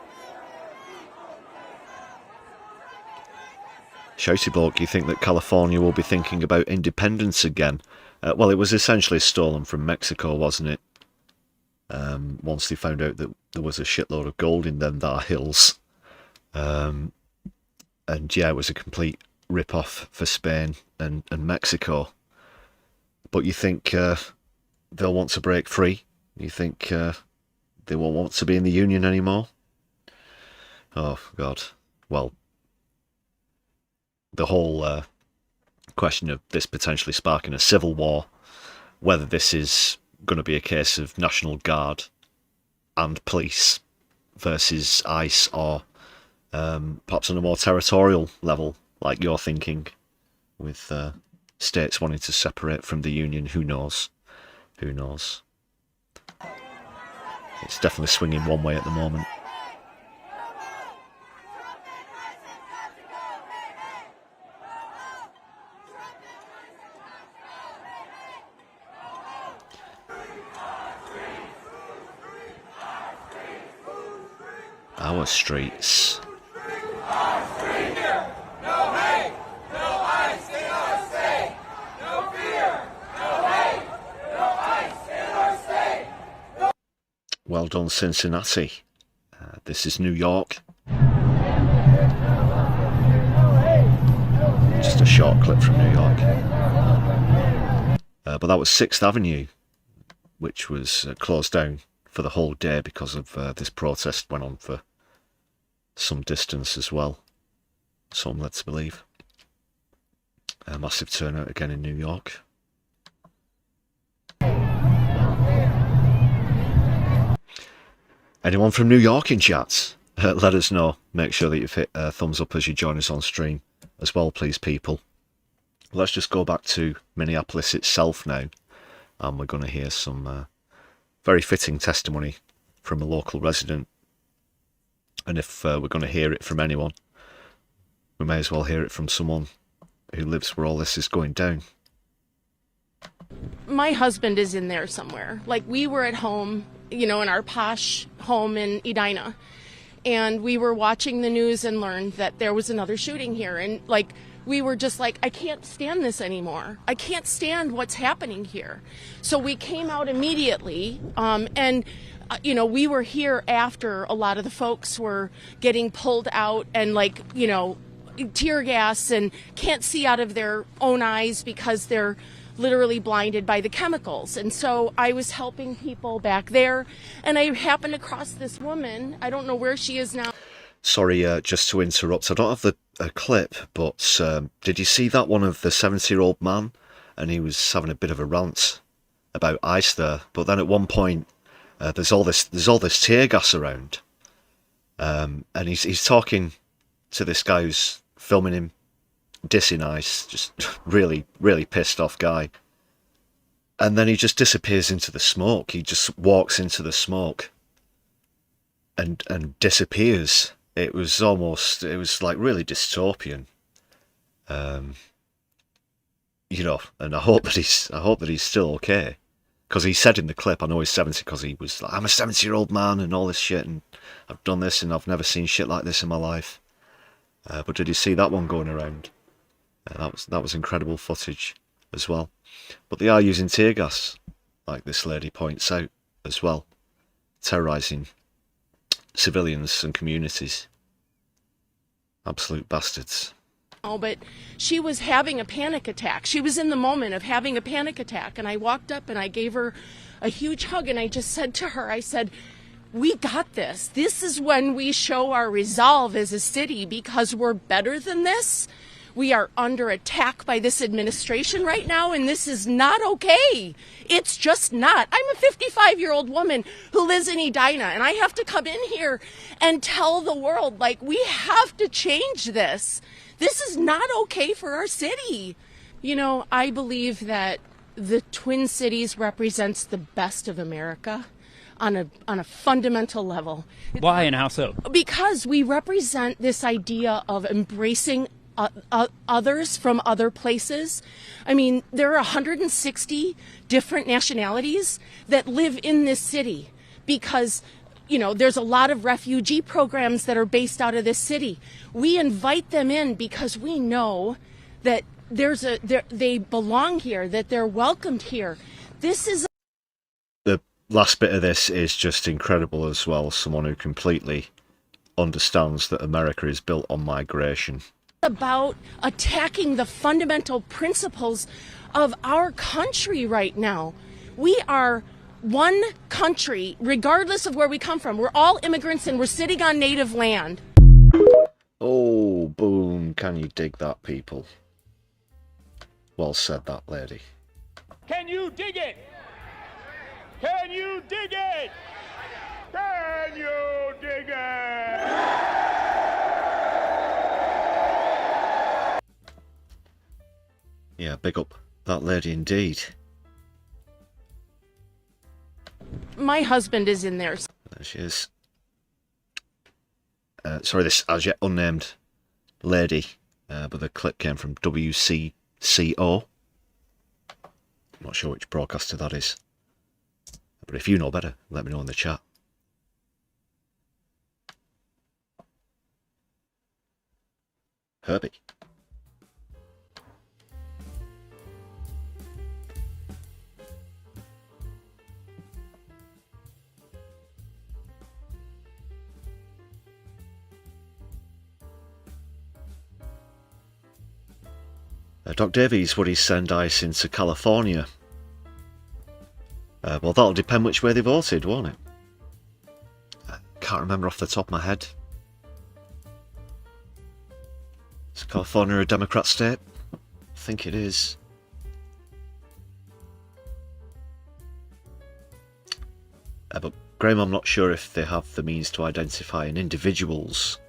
Shouty bloke, you think that California will be thinking about independence again? Well, it was essentially stolen from Mexico, wasn't it? Once they found out that there was a shitload of gold in them there hills. And yeah, it was a complete rip-off for Spain and Mexico. But you think they'll want to break free You think they won't want to be in the union anymore? Oh, God. Well, the whole question of this potentially sparking a civil war, whether this is going to be a case of National Guard and police versus ICE, or perhaps on a more territorial level, like you're thinking, with states wanting to separate from the union. Who knows? Who knows? It's definitely swinging one way at the moment. Our streets. Well done, Cincinnati. This is New York. Just a short clip from New York. But that was 6th Avenue, which was closed down for the whole day because of this protest. Went on for some distance as well, so I'm led to believe. A massive turnout again in New York. Anyone from New York in chat? Let us know. Make sure that you've hit thumbs up as you join us on stream as well, please, people. Let's just go back to Minneapolis itself now, and we're going to hear some very fitting testimony from a local resident. And if we're going to hear it from anyone, we may as well hear it from someone who lives where all this is going down. My husband is in there somewhere. Like, we were at home, you know, in our posh home in Edina, and we were watching the news and learned that there was another shooting here. And, like, we were just like, I can't stand this anymore. I can't stand what's happening here. So we came out immediately, and you know, we were here after a lot of the folks were getting pulled out and, like, you know, tear gas and can't see out of their own eyes because they're literally blinded by the chemicals. And so I was helping people back there, and I happened across this woman. I don't know where she is now. Sorry, just to interrupt. I don't have the clip, but did you see that one of the 70-year-old man? And he was having a bit of a rant about ICE there. But then at one point, there's all this tear gas around, and he's talking to this guy who's filming him, dissing ICE, just really pissed off guy. And then he just disappears into the smoke. He just walks into the smoke and disappears. It was like really dystopian. You know, and I hope that he's still okay. Because he said in the clip, I know he's 70, because he was like, I'm a 70-year-old man and all this shit, and I've done this and I've never seen shit like this in my life. But did you see that one going around? That was incredible footage as well. But they are using tear gas, like this lady points out as well, terrorising civilians and communities. Absolute bastards. Oh, but she was having a panic attack. She was in the moment of having a panic attack, and I walked up and I gave her a huge hug, and I just said to her, I said, we got this. This is when we show our resolve as a city, because we're better than this. We are under attack by this administration right now, and this is not okay. It's just not. I'm a 55-year-old woman who lives in Edina, and I have to come in here and tell the world, like, we have to change this. This is not okay for our city. You know, I believe that the Twin Cities represents the best of America on a fundamental level. Why, and how so? Because we represent this idea of embracing others from other places. I mean, there are 160 different nationalities that live in this city because, you know, there's a lot of refugee programs that are based out of this city. We invite them in because we know that they belong here, that they're welcomed here. This is the last bit of this is just incredible as well. Someone who completely understands that America is built on migration. About attacking the fundamental principles of our country right now. We are one country, regardless of where we come from. We're all immigrants and we're sitting on native land. Oh, boom. Can you dig that, people? Well said, that lady. Can you dig it? Can you dig it? Can you dig it? Yeah, big up that lady indeed. My husband is in there. There she is. Sorry, this as yet unnamed lady, but the clip came from W.C.C.O. I'm not sure which broadcaster that is. But if you know better, let me know in the chat. Herbie. Doc Davies, would he send ICE into California? Well, that'll depend which way they voted, won't it? I can't remember off the top of my head. Is California a Democrat state? I think it is. But Graham, I'm not sure if they have the means to identify an individual's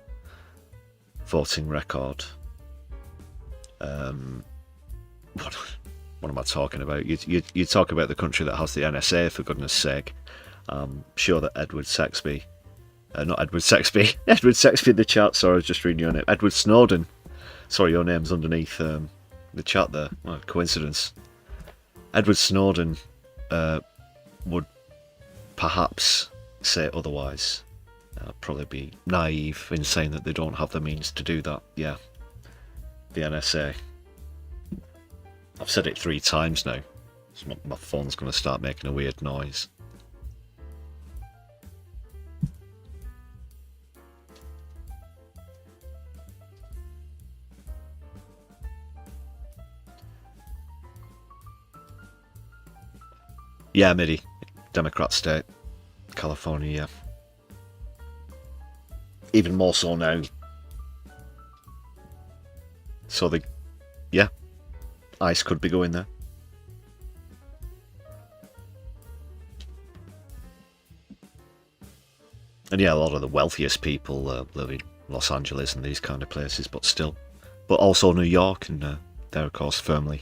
voting record. What am I talking about? You talk about the country that has the NSA, for goodness sake. I'm sure that Edward Sexby, not Edward Sexby, Edward Sexby in the chat, sorry, I was just reading your name. Edward Snowden, sorry, your name's underneath the chat there. Well, coincidence. Edward Snowden would perhaps say otherwise. I'd probably be naive in saying that they don't have the means to do that. Yeah, the NSA. I've said it 3 times now, so my phone's going to start making a weird noise. Yeah, MIDI, Democrat state, California, yeah. Even more so now. So yeah. ICE could be going there. And yeah, a lot of the wealthiest people live in Los Angeles and these kind of places, but still. But also New York, and they're of course firmly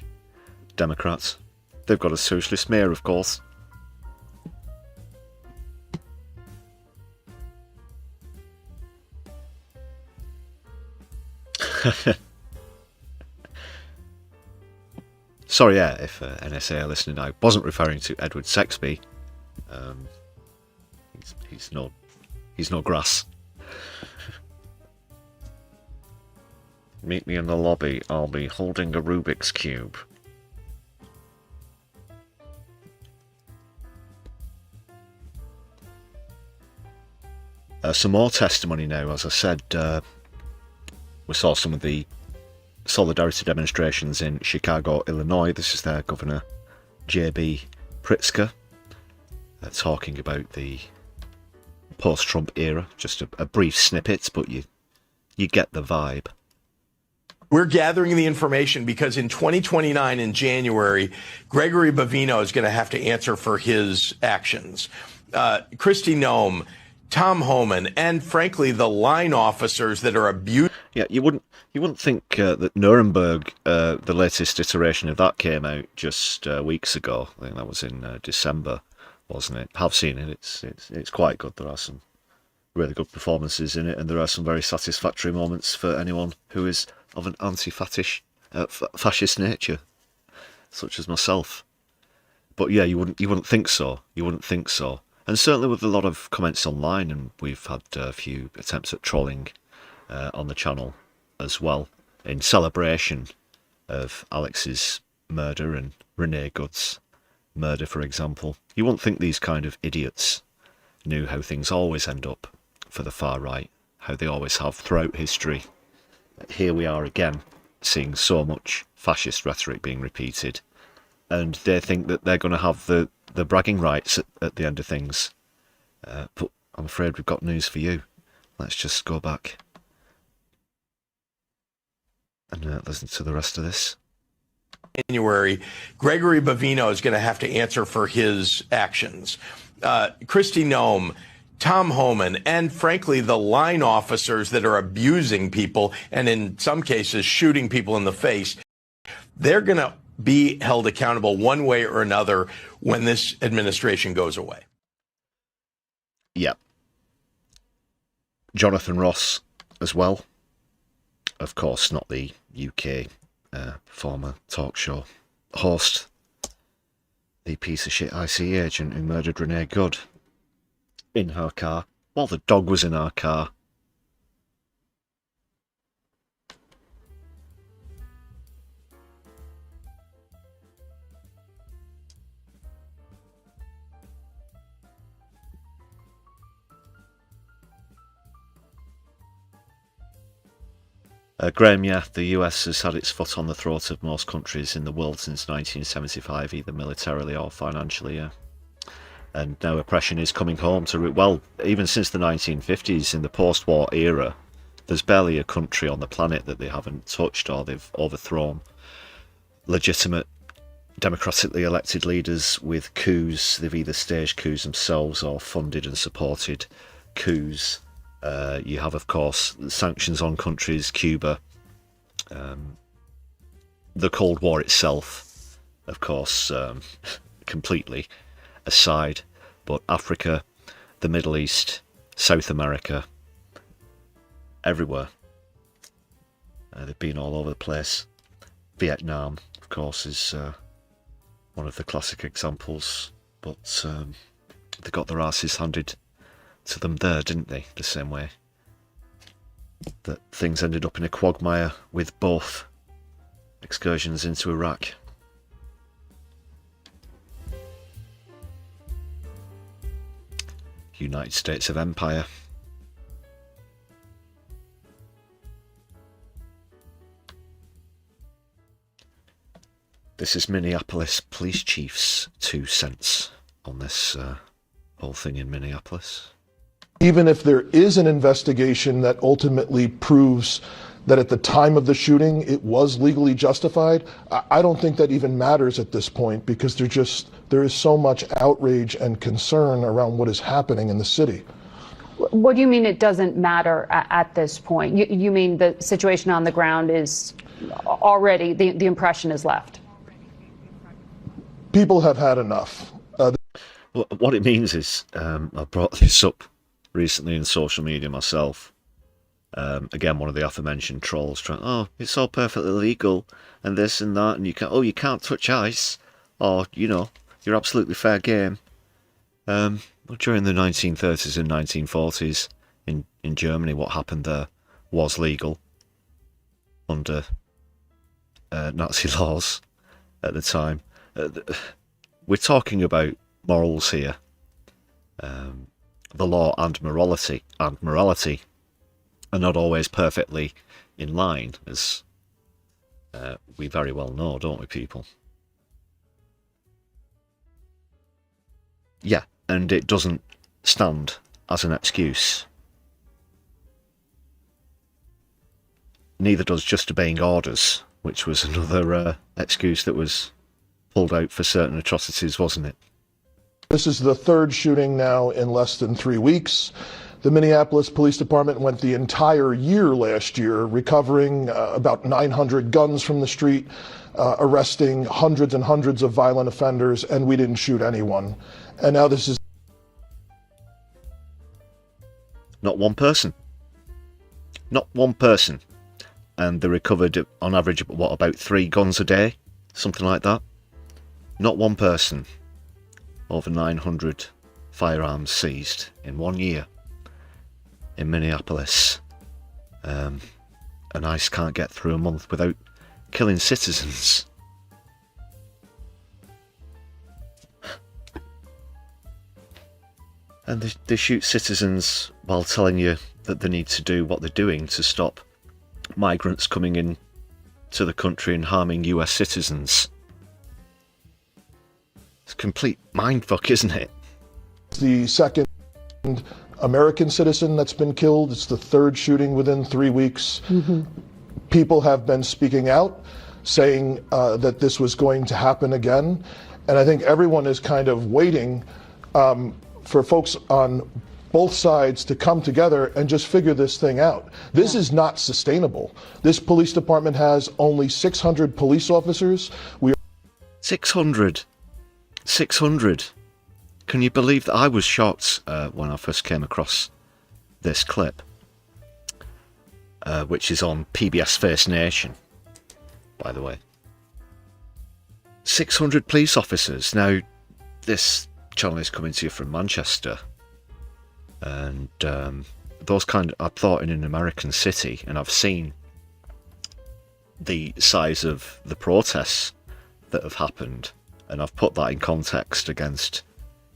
Democrats. They've got a socialist mayor, of course. Sorry, yeah, if NSA are listening, I wasn't referring to Edward Sexby. He's no grass. Meet me in the lobby. I'll be holding a Rubik's Cube. Some more testimony now. As I said, we saw some of the solidarity demonstrations in Chicago, Illinois. This is their governor, J.B. Pritzker, talking about the post-Trump era. Just a brief snippet, but you get the vibe. We're gathering the information because in 2029, in January, Gregory Bavino is going to have to answer for his actions. Kristi Noem, Tom Homan, and frankly, the line officers that are abusing. Yeah, you wouldn't think that Nuremberg, the latest iteration of that, came out just weeks ago. I think that was in December, wasn't it? I've seen it. It's quite good. There are some really good performances in it, and there are some very satisfactory moments for anyone who is of an anti-fascist nature, such as myself. But yeah, you wouldn't think so. You wouldn't think so. And certainly with a lot of comments online, and we've had a few attempts at trolling on the channel as well, in celebration of Alex's murder and Renee Good's murder, for example. You wouldn't think these kind of idiots knew how things always end up for the far right, how they always have throughout history. Here we are again, seeing so much fascist rhetoric being repeated and they think that they're going to have the bragging rights at the end of things. But I'm afraid we've got news for you. Let's just go back and listen to the rest of this. January, Gregory Bovino is going to have to answer for his actions. Kristi Noem, Tom Homan, and frankly, the line officers that are abusing people and in some cases shooting people in the face, they're going to be held accountable one way or another when this administration goes away. Yeah. Jonathan Ross as well. Of course, not the UK former talk show host. The piece of shit IC agent who murdered Renee Good in her car while the dog was in her car. Graham, yeah, the US has had its foot on the throat of most countries in the world since 1975, either militarily or financially, yeah. And now oppression is coming home to, well, even since the 1950s, in the post-war era, there's barely a country on the planet that they haven't touched or they've overthrown. Legitimate, democratically elected leaders with coups. They've either staged coups themselves or funded and supported coups. You have, of course, sanctions on countries, Cuba, the Cold War itself, of course, completely aside, but Africa, the Middle East, South America, everywhere. They've been all over the place. Vietnam, of course, is one of the classic examples, but they got their asses handed to them there, didn't they? The same way that things ended up in a quagmire with both excursions into Iraq. United States of Empire. This is Minneapolis Police Chief's 2 cents on this whole thing in Minneapolis. Even if there is an investigation that ultimately proves that at the time of the shooting it was legally justified, I don't think that even matters at this point, because there is so much outrage and concern around what is happening in the city. What do you mean it doesn't matter at this point? You mean the situation on the ground is already, the impression is left? People have had enough. What it means is, I brought this up recently in social media myself. Again, one of the aforementioned trolls trying, oh, it's all perfectly legal and this and that, and you can't touch ice, or, you know, you're absolutely fair game. Well, during the 1930s and 1940s in Germany, what happened there was legal under Nazi laws at the time. We're talking about morals here. The law and morality are not always perfectly in line, as we very well know, don't we, people? Yeah, and it doesn't stand as an excuse. Neither does just obeying orders, which was another excuse that was pulled out for certain atrocities, wasn't it? This is the 3rd shooting now in less than 3 weeks. The Minneapolis Police Department went the entire year last year recovering about 900 guns from the street, arresting hundreds and hundreds of violent offenders, and we didn't shoot anyone. And now this is... Not one person. Not one person. And they recovered, on average, what, about 3 guns a day? Something like that. Not one person. Over 900 firearms seized in 1 year in Minneapolis. And ICE can't get through a month without killing citizens. And they shoot citizens while telling you that they need to do what they're doing to stop migrants coming in to the country and harming US citizens. It's a complete mindfuck, isn't it? The second American citizen that's been killed. It's the third shooting within 3 weeks. People have been speaking out, saying that this was going to happen again. And I think everyone is kind of waiting for folks on both sides to come together and just figure this thing out. This is not sustainable. This police department has only 600 police officers. 600. 600. Can you believe that? I was shocked when I first came across this clip, which is on PBS First Nation, by the way. 600 police officers. Now, this channel is coming to you from Manchester, and those kind of, I've thought in an American city, and I've seen the size of the protests that have happened, and I've put that in context against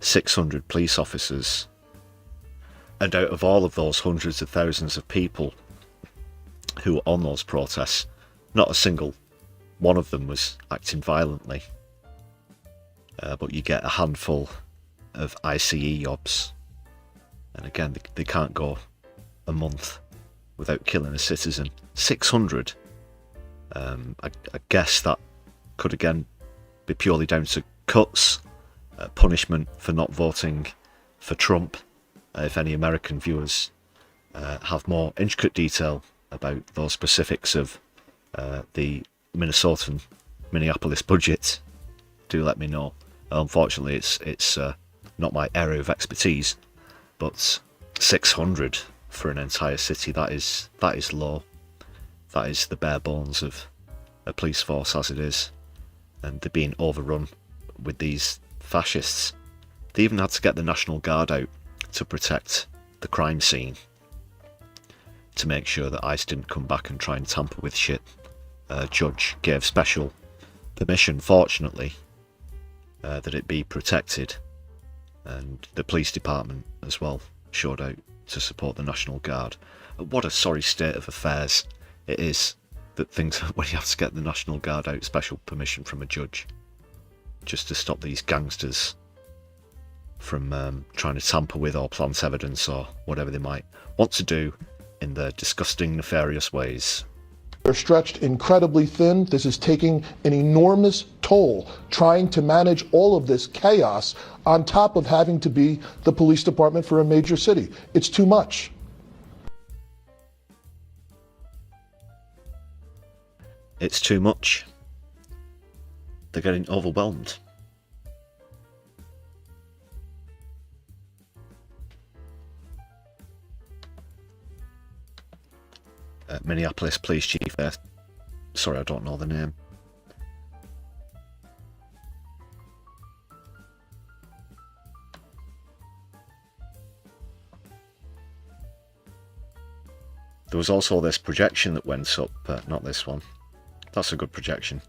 600 police officers, and out of all of those hundreds of thousands of people who were on those protests, not a single one of them was acting violently, but you get a handful of ICE-OBs, and again they can't go a month without killing a citizen. 600. I guess that could again be purely down to cuts, punishment for not voting for Trump. If any American viewers have more intricate detail about those specifics of the Minneapolis budget, do let me know. Unfortunately, it's not my area of expertise, but 600 for an entire city, that is low. That is the bare bones of a police force as it is, and they're being overrun with these fascists. They even had to get the National Guard out to protect the crime scene, to make sure that ICE didn't come back and try and tamper with shit. Judge gave special permission, fortunately, that it be protected, and the police department as well showed out to support the National Guard. What a sorry state of affairs it is that things, when you have to get the National Guard out, special permission from a judge, just to stop these gangsters from trying to tamper with or plant evidence or whatever they might want to do in their disgusting, nefarious ways. They're stretched incredibly thin. This is taking an enormous toll, trying to manage all of this chaos on top of having to be the police department for a major city. It's too much. It's too much. They're getting overwhelmed. Minneapolis Police Chief, sorry, I don't know the name. There was also this projection that went up, not this one. That's a good projection.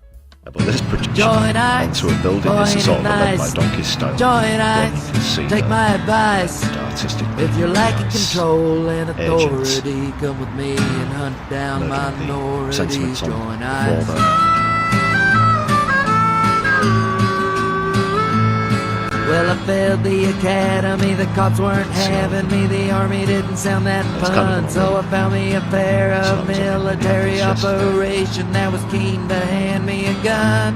But this projection onto a building, this is all led by donkey style. Take my advice. If you're lacking control and authority, come with me and hunt down minorities. Join ICE. Well, I failed the academy, the cops weren't having me, the army didn't sound that fun, so I found me a pair of military operation that was keen to hand me a gun.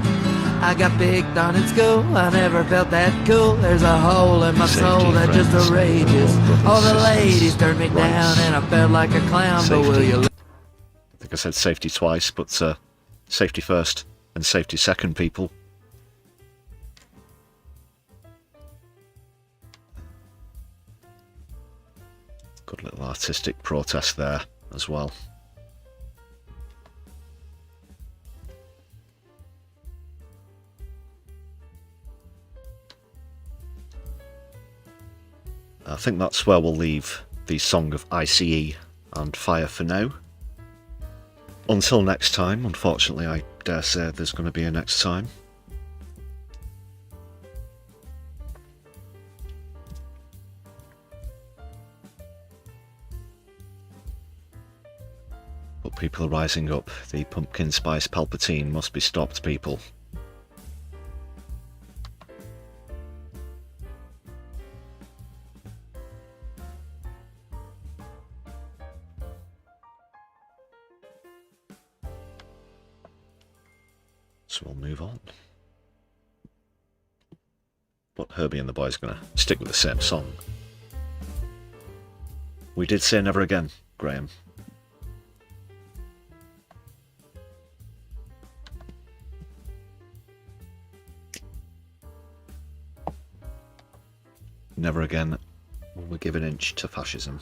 I got picked on in school, I never felt that cool, there's a hole in my soul that just rages. All the ladies turned me down and I felt like a clown, but will you... I think I said safety twice, but safety first and safety second, people. Good little artistic protest there as well. I think that's where we'll leave the song of ICE and Fire for now. Until next time, unfortunately I dare say there's going to be a next time. But people are rising up. The pumpkin spice Palpatine must be stopped, people. move on. But Herbie and the boys are going to stick with the same song. We did say never again, Graham. Never again will we give an inch to fascism.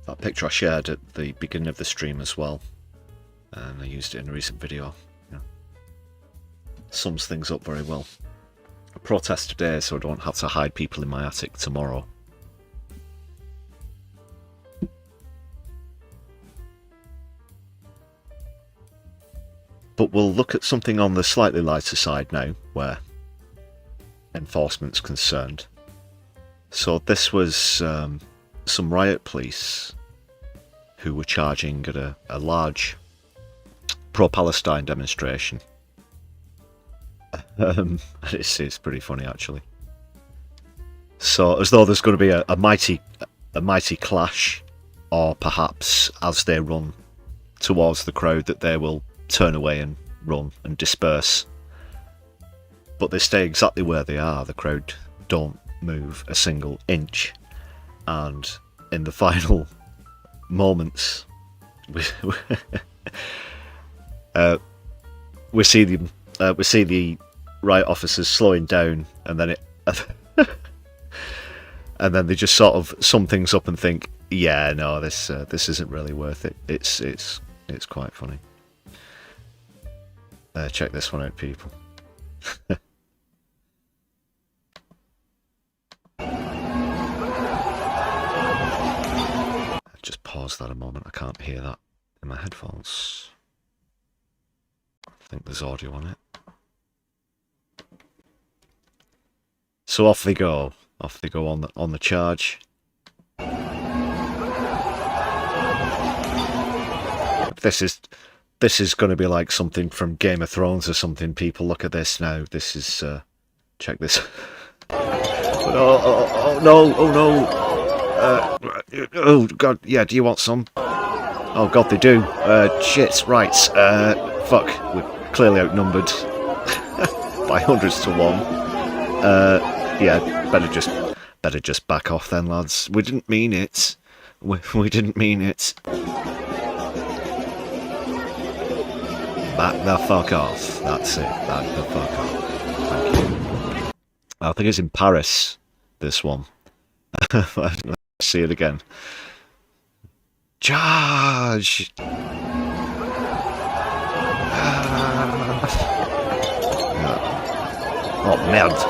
That picture I shared at the beginning of the stream as well, and I used it in a recent video. Yeah. Sums things up very well. A protest today, so I don't have to hide people in my attic tomorrow. But we'll look at something on the slightly lighter side now, where enforcement's concerned. So this was some riot police who were charging at a large pro-Palestine demonstration. It's pretty funny, actually. So, as though there's going to be a mighty clash, or perhaps as they run towards the crowd that they will turn away and run and disperse. But they stay exactly where they are. The crowd don't move a single inch. And in the final moments, we see the riot officers slowing down, and then and then they just sort of sum things up and think, yeah, no, this isn't really worth it. It's quite funny. Check this one out, people. Just pause that a moment. I can't hear that in my headphones. I think there's audio on it. So off they go. Off they go on the charge. This is going to be like something from Game of Thrones or something. People, look at this now. This is check this. Oh no! Oh no! Oh god! Yeah. Do you want some? Oh god, they do. Shit. Right. Fuck. We're clearly outnumbered by hundreds to one. Yeah. Better just back off then, lads. We didn't mean it. We didn't mean it. Back the fuck off. That's it. Back the fuck off. Thank you. I think it's in Paris, this one. Let's see it again. Charge! Oh, merde.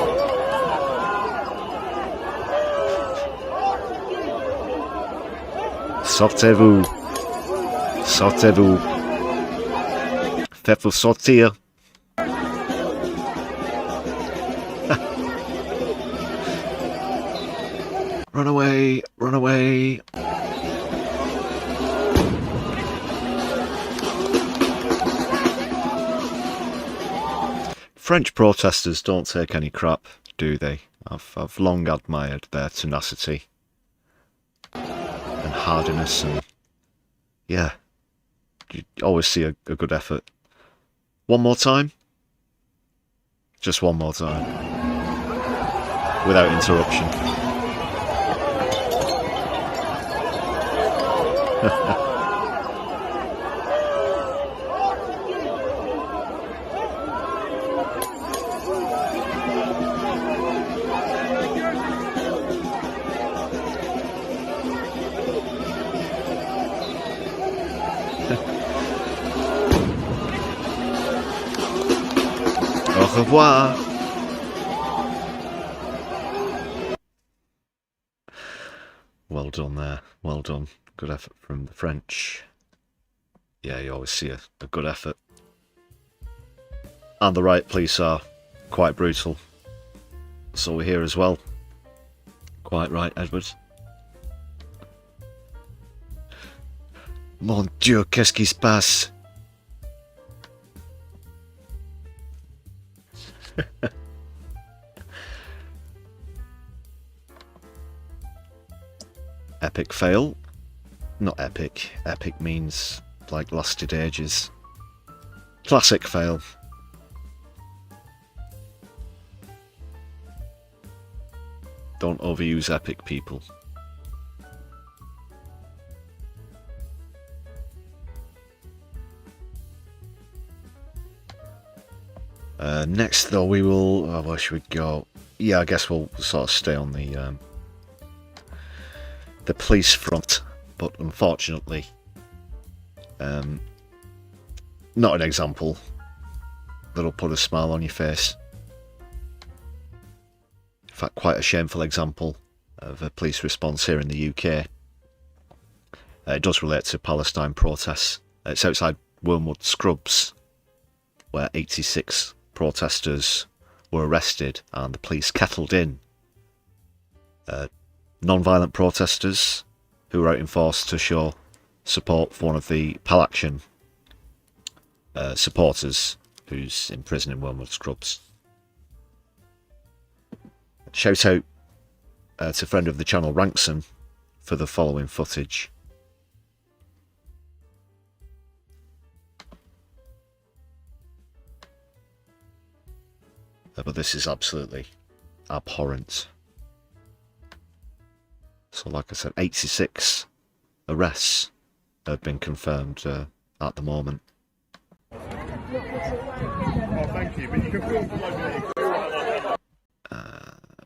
Sortez-vous. Sortez-vous. Faites-vous sortir. Run away, run away. French protesters don't take any crap, do they? I've long admired their tenacity and hardiness, and yeah, you always see a good effort. One more time? Just one more time. Without interruption. Au revoir. Well done there. Well done. Good effort from the French. Yeah, you always see a good effort. And the riot police are quite brutal. So we're here as well. Quite right, Edward. Mon Dieu, qu'est-ce qui se passe? Epic fail. Not epic. Epic means like lasted ages. Classic fail. Don't overuse epic, people. Next, though, we will... Oh, where should we go? Yeah, I guess we'll sort of stay on the police front, but unfortunately, not an example that'll put a smile on your face. In fact, quite a shameful example of a police response here in the UK. It does relate to Palestine protests. It's outside Wormwood Scrubs, where 86 protesters were arrested and the police kettled in. Non-violent protesters who were out in force to show support for one of the Pal Action supporters who's in prison in Wormwood Scrubs. Shout out to friend of the channel Rankson for the following footage. But this is absolutely abhorrent. So like I said, 86 arrests have been confirmed at the moment. Oh, thank you, but you can film from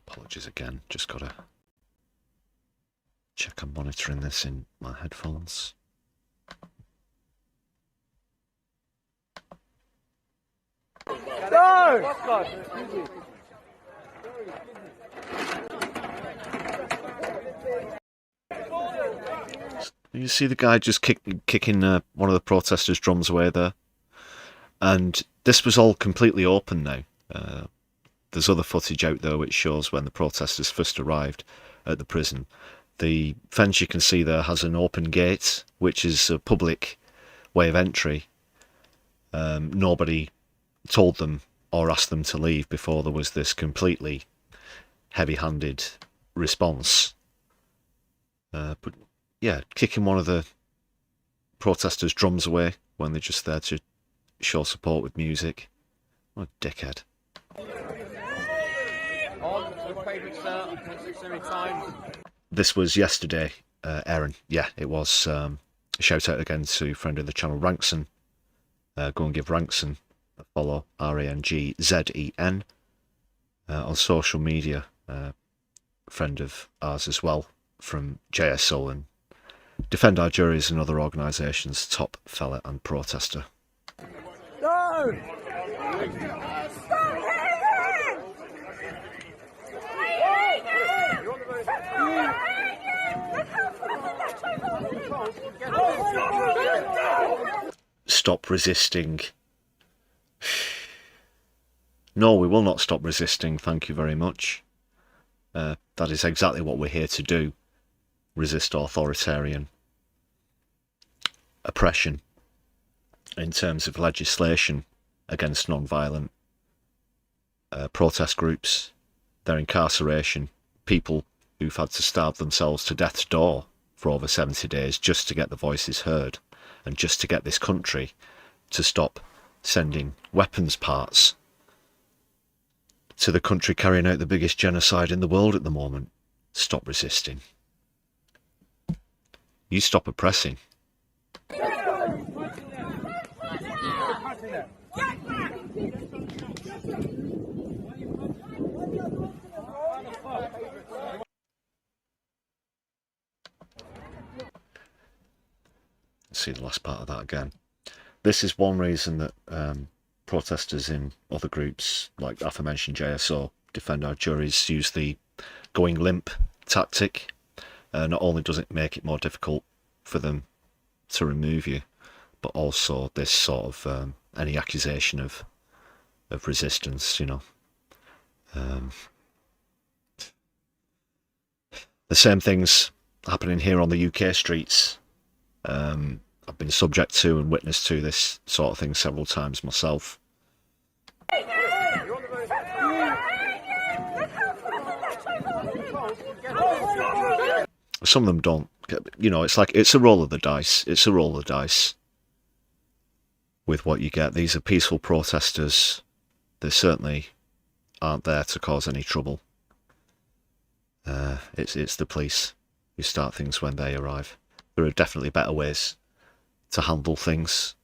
Apologies again, just gotta check I'm monitoring this in my headphones. No! You see the guy just kicking one of the protesters' drums away there. And this was all completely open now. There's other footage out there which shows when the protesters first arrived at the prison. The fence you can see there has an open gate, which is a public way of entry. Nobody told them or asked them to leave before there was this completely heavy-handed response. But yeah, kicking one of the protesters' drums away when they're just there to show support with music. What a dickhead. This was yesterday, Aaron. Yeah, it was. Shout out again to friend of the channel Rankson. Go and give Rankson a follow, RANGZEN, on social media. Friend of ours as well, from JSO and Defend Our Juries and other organisations, top fella and protester. No! Stop resisting. No, we will not stop resisting, thank you very much. That is exactly what we're here to do. Resist authoritarian oppression in terms of legislation against non-violent protest groups, their incarceration, people who've had to starve themselves to death's door for over 70 days just to get the voices heard and just to get this country to stop sending weapons parts to the country carrying out the biggest genocide in the world at the moment. Stop resisting. You stop oppressing. See the last part of that again. This is one reason that protesters in other groups, like aforementioned JSO, Defend Our Juries, use the going limp tactic. Not only does it make it more difficult for them to remove you, but also this sort of any accusation of resistance, you know. The same things happening here on the UK streets. I've been subject to and witness to this sort of thing several times myself. Some of them don't. You know, it's like, it's a roll of the dice. It's a roll of the dice with what you get. These are peaceful protesters. They certainly aren't there to cause any trouble. It's the police who start things when they arrive. There are definitely better ways to handle things.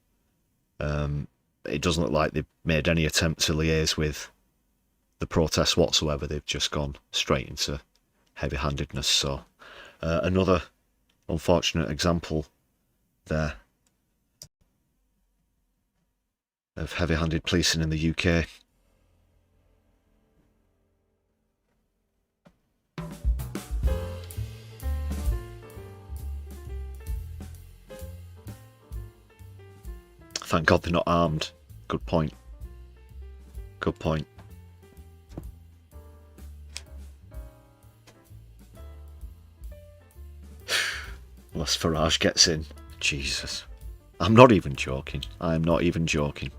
It doesn't look like they've made any attempt to liaise with the protests whatsoever. They've just gone straight into heavy-handedness. So another unfortunate example there of heavy-handed policing in the UK. Thank God they're not armed. Good point. Good point. Unless Farage gets in. Jesus. I'm not even joking. I'm not even joking.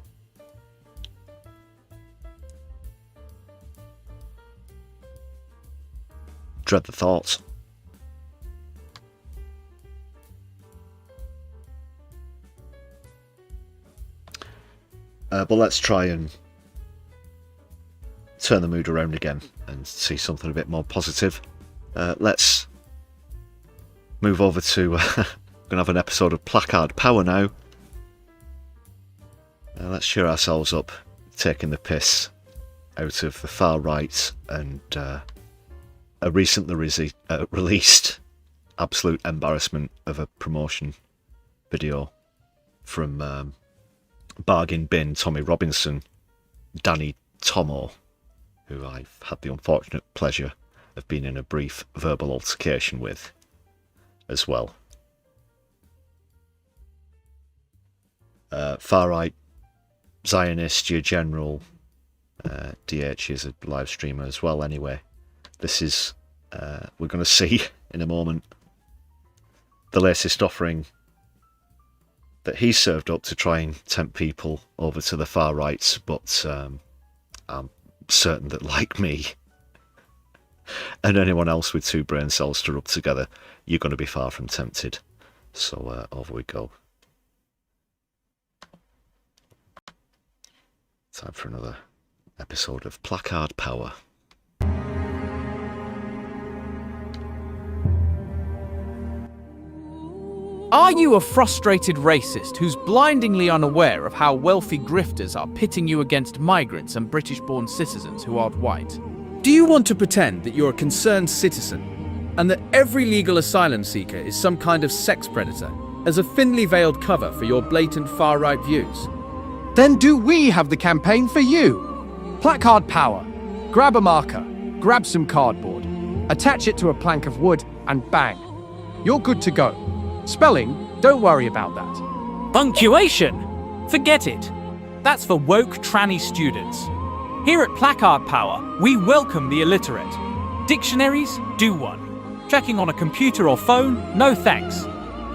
Dread the thoughts. But let's try and turn the mood around again and see something a bit more positive. Let's move over to... we're going to have an episode of Placard Power now. Let's cheer ourselves up, taking the piss out of the far right and a recently released absolute embarrassment of a promotion video from Bargain Bin Tommy Robinson, Danny Tomo, who I've had the unfortunate pleasure of being in a brief verbal altercation with as well. Far right Zionist, your general, DH is a live streamer as well anyway. This is, we're going to see in a moment, the latest offering that he served up to try and tempt people over to the far right, but I'm certain that, like me and anyone else with two brain cells to rub together, you're going to be far from tempted. So over we go. Time for another episode of Placard Power. Are you a frustrated racist who's blindingly unaware of how wealthy grifters are pitting you against migrants and British-born citizens who aren't white? Do you want to pretend that you're a concerned citizen and that every legal asylum seeker is some kind of sex predator as a thinly veiled cover for your blatant far-right views? Then do we have the campaign for you? Placard Power. Grab a marker, grab some cardboard, attach it to a plank of wood, and bang. You're good to go. Spelling, don't worry about that. Punctuation? Forget it. That's for woke tranny students. Here at Placard Power, we welcome the illiterate. Dictionaries? Do one. Checking on a computer or phone? No thanks.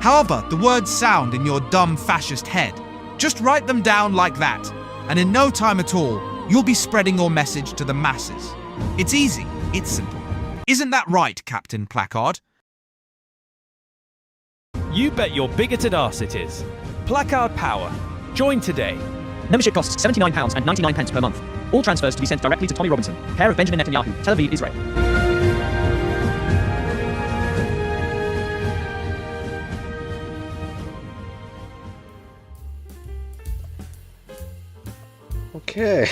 However, the words sound in your dumb fascist head. Just write them down like that, and in no time at all, you'll be spreading your message to the masses. It's easy, it's simple. Isn't that right, Captain Placard? You bet your bigoted arse it is. Placard Power. Join today. Membership costs £79.99 per month. All transfers to be sent directly to Tommy Robinson, care of Benjamin Netanyahu, Tel Aviv, Israel. Okay.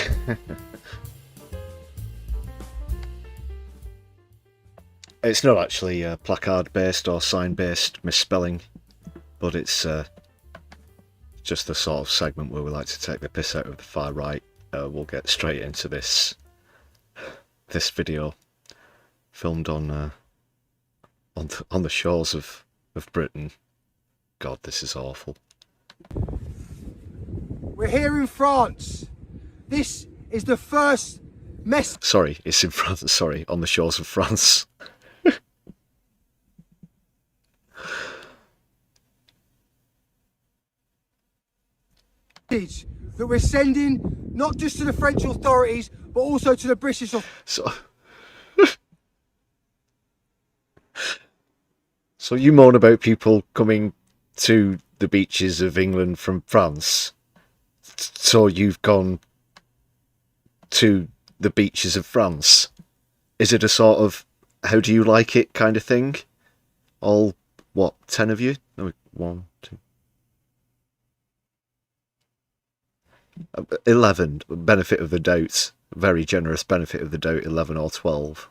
It's not actually placard-based or sign-based misspelling, but it's just the sort of segment where we like to take the piss out of the far right. We'll get straight into this video, filmed on the shores of Britain. God, this is awful. We're here in France. This is the first mess. Sorry, it's in France. Sorry, on the shores of France. That we're sending not just to the French authorities, but also to the British authorities. So, So you moan about people coming to the beaches of England from France. So you've gone to the beaches of France. Is it a sort of how do you like it kind of thing? All, what, 10 of you? No, 1, 2. 11, benefit of the doubt. Very generous benefit of the doubt, 11 or 12.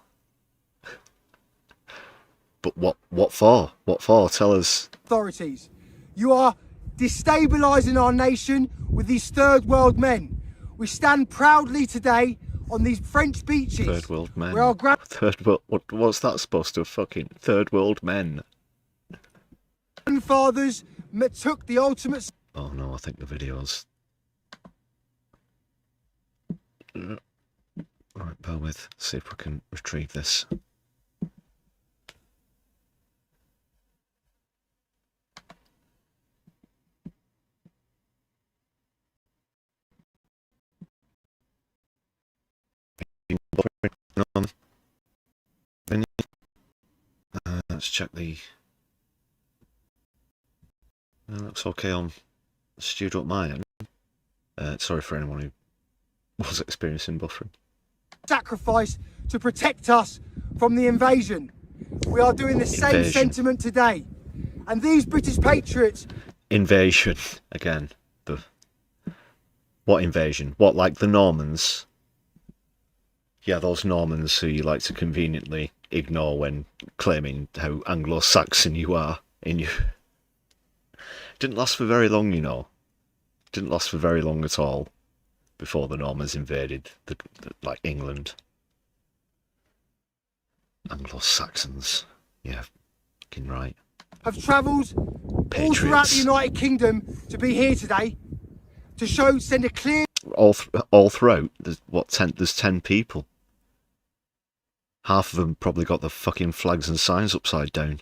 But what for? What for? Tell us. Authorities, you are destabilising our nation with these third world men. We stand proudly today on these French beaches. Third world men. Where our Third world. What's that supposed to fucking third world men? grandfathers took the ultimate. Oh no, I think the video's. Right, bear with. See if we can retrieve this. Let's check the. Looks okay on Stewed Up my end. Sorry for anyone who was experiencing buffering. Sacrifice to protect us from the invasion. We are doing the same sentiment today. And these British patriots. Invasion again. What invasion? What, like the Normans? Yeah, those Normans who you like to conveniently ignore when claiming how Anglo-Saxon you are. Didn't last for very long, you know. Didn't last for very long at all before the Normans invaded like England. Anglo-Saxons. Yeah, fucking right. Have travelled all throughout the United Kingdom to be here today to send a clear. All throughout. There's what, 10? There's 10 people. Half of them probably got the fucking flags and signs upside down.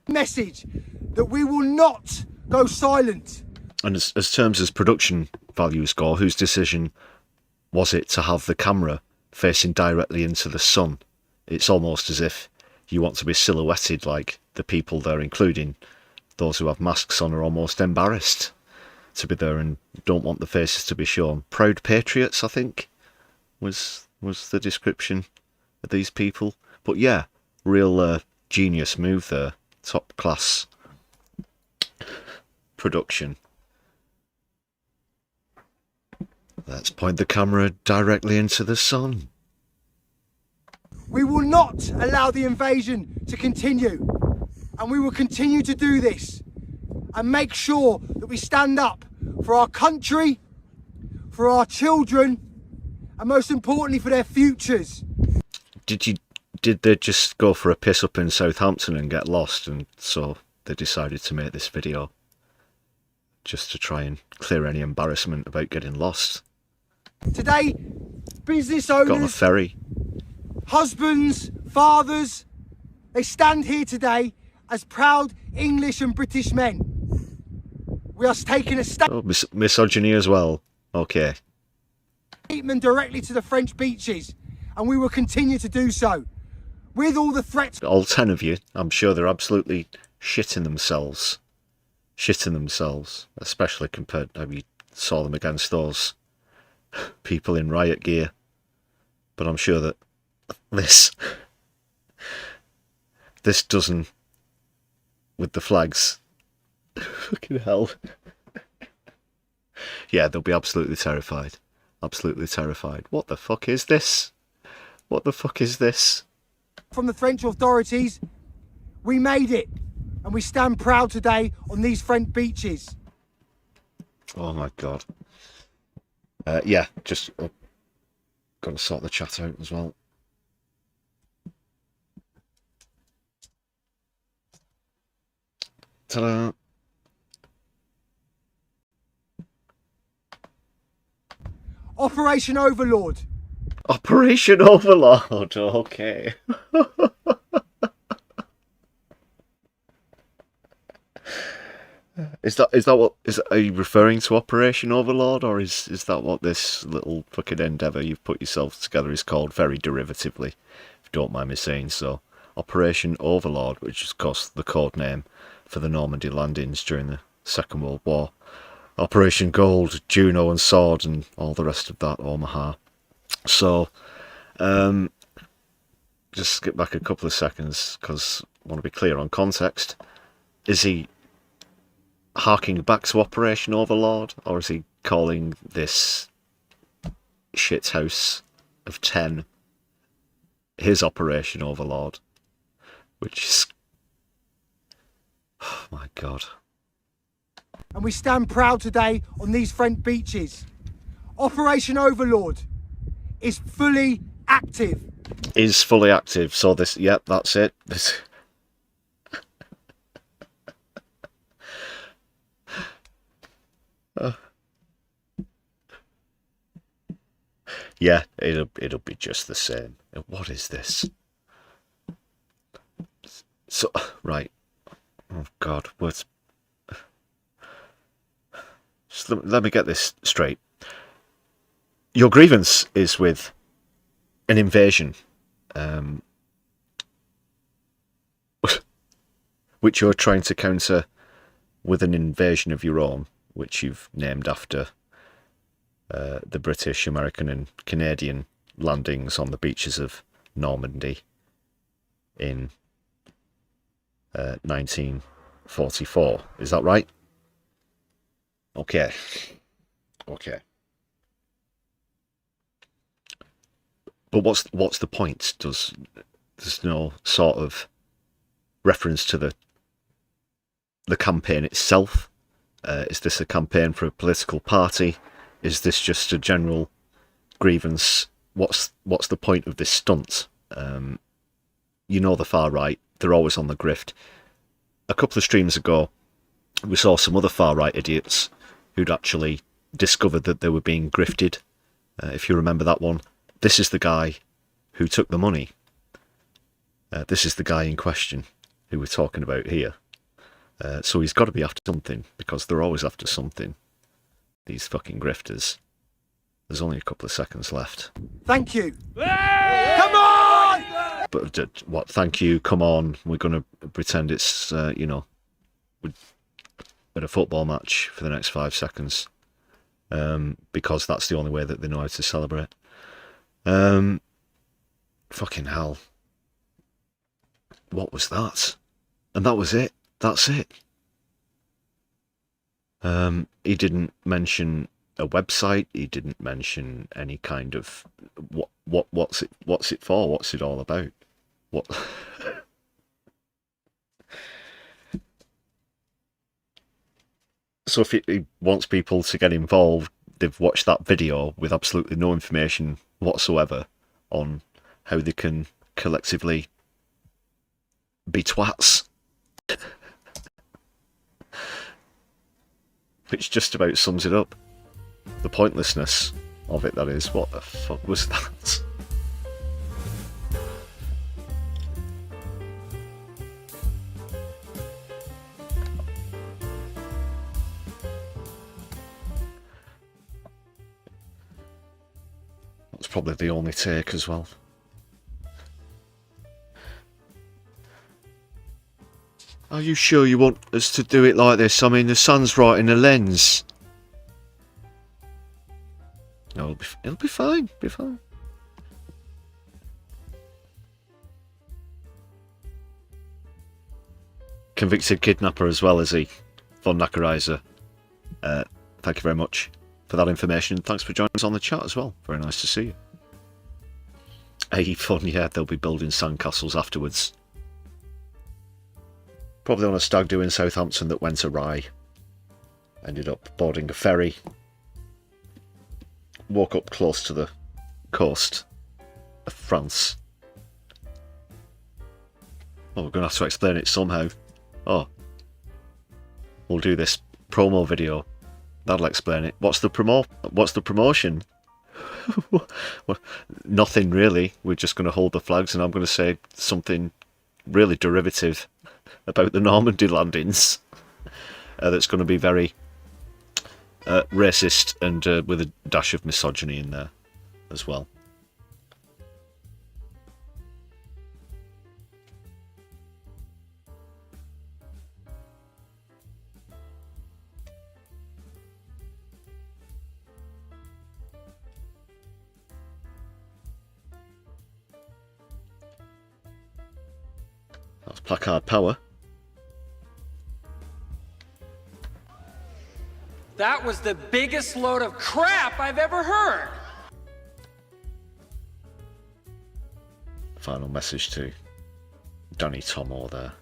Message that we will not go silent. And as terms as production values go, whose decision was it to have the camera facing directly into the sun? It's almost as if you want to be silhouetted, like the people there, including those who have masks on, are almost embarrassed to be there and don't want the faces to be shown. Proud patriots, I think, was the description of these people. But yeah, real genius move there. Top class production. Let's point the camera directly into the sun. We will not allow the invasion to continue. And we will continue to do this. And make sure that we stand up for our country, for our children, and most importantly for their futures. Did they just go for a piss up in Southampton and get lost, and so they decided to make this video just to try and clear any embarrassment about getting lost? Today, business owners, got on a ferry, husbands, fathers, they stand here today as proud English and British men. We are taking a misogyny as well. Okay. Statement directly to the French beaches, and we will continue to do so. With all the threats. All 10 of you, I'm sure they're absolutely shitting themselves. Shitting themselves, especially compared to how you saw them against those people in riot gear. But I'm sure that this dozen with the flags, fucking hell. Yeah, they'll be absolutely terrified. Absolutely terrified. What the fuck is this? What the fuck is this? From the French authorities, we made it, and we stand proud today on these French beaches. Oh my god. Yeah, just got to sort the chat out as well. Ta-da! Operation Overlord. Operation Overlord. Okay. Is that what are you referring to, Operation Overlord, or is that what this little fucking endeavour you've put yourself together is called, very derivatively, if you don't mind me saying so? Operation Overlord, which is of course the code name for the Normandy landings during the Second World War. Operation Gold, Juno and Sword, and all the rest of that, Omaha. So, just skip back a couple of seconds, because I want to be clear on context. Is he harking back to Operation Overlord, or is he calling this shithouse of 10 his Operation Overlord? Which is... oh my God. And we stand proud today on these French beaches. Operation Overlord is fully active. Is fully active, so this, yep, that's it. This... yeah, it'll be just the same. What is this? So, right. Oh God, what's... just let me get this straight. Your grievance is with an invasion, which you're trying to counter with an invasion of your own, which you've named after the British, American and Canadian landings on the beaches of Normandy in 1944. Is that right? Okay. Okay. But what's the point? There's no sort of reference to the campaign itself. Is this a campaign for a political party? Is this just a general grievance? What's the point of this stunt? You know the far right, they're always on the grift. A couple of streams ago, we saw some other far right idiots who'd actually discovered that they were being grifted. If you remember that one, this is the guy who took the money. This is the guy in question who we're talking about here. So he's got to be after something, because they're always after something. These fucking grifters. There's only a couple of seconds left. Thank you. Come on! But what? Thank you. Come on. We're going to pretend it's you know, we're at a football match for the next 5 seconds, because that's the only way that they know how to celebrate. Fucking hell. What was that? And that was it. That's it. He didn't mention a website. He didn't mention any kind of what's it for? What's it all about? What? So if he wants people to get involved, they've watched that video with absolutely no information whatsoever on how they can collectively be twats. Which just about sums it up. The pointlessness of it, that is. What the fuck was that? That's probably the only take as well. Are you sure you want us to do it like this? I mean, the sun's right in the lens. No, it'll be fine. Be fine. Convicted kidnapper as well, is he? Von Nackerizer. Thank you very much for that information. Thanks for joining us on the chat as well. Very nice to see you. Hey, fun, yeah, they'll be building sandcastles afterwards. Probably on a stag do in Southampton that went awry. Ended up boarding a ferry. Woke up close to the coast of France. Oh, we're going to have to explain it somehow. Oh. We'll do this promo video. That'll explain it. What's the promotion? Nothing really. We're just going to hold the flags and I'm going to say something really derivative about the Normandy landings. That's going to be very racist and with a dash of misogyny in there as well. That's Placard Power. That was the biggest load of crap I've ever heard. Final message to Danny Tomo there.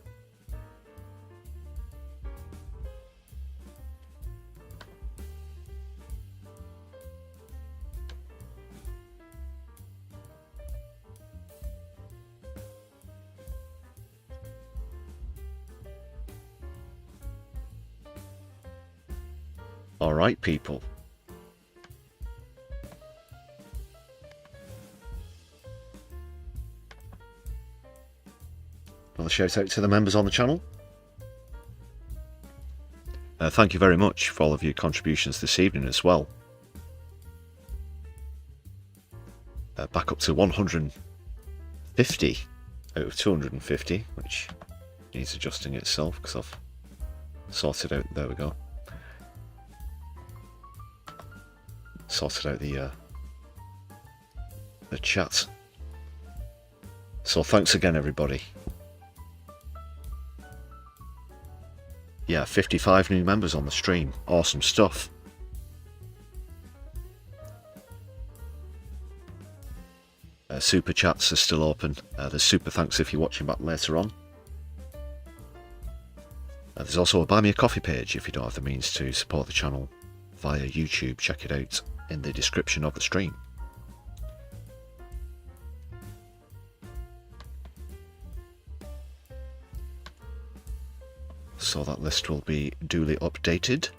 All right, people. Another shout out to the members on the channel. Thank you very much for all of your contributions this evening as well. Back up to 150 out of 250, which needs adjusting itself because I've sorted out. There we go. Sorted out the chat. So thanks again, everybody. Yeah, 55 new members on the stream. Awesome stuff. Super chats are still open. There's super thanks if you're watching back later on. There's also a Buy Me a Coffee page if you don't have the means to support the channel via YouTube. Check it out in the description of the stream. So that list will be duly updated.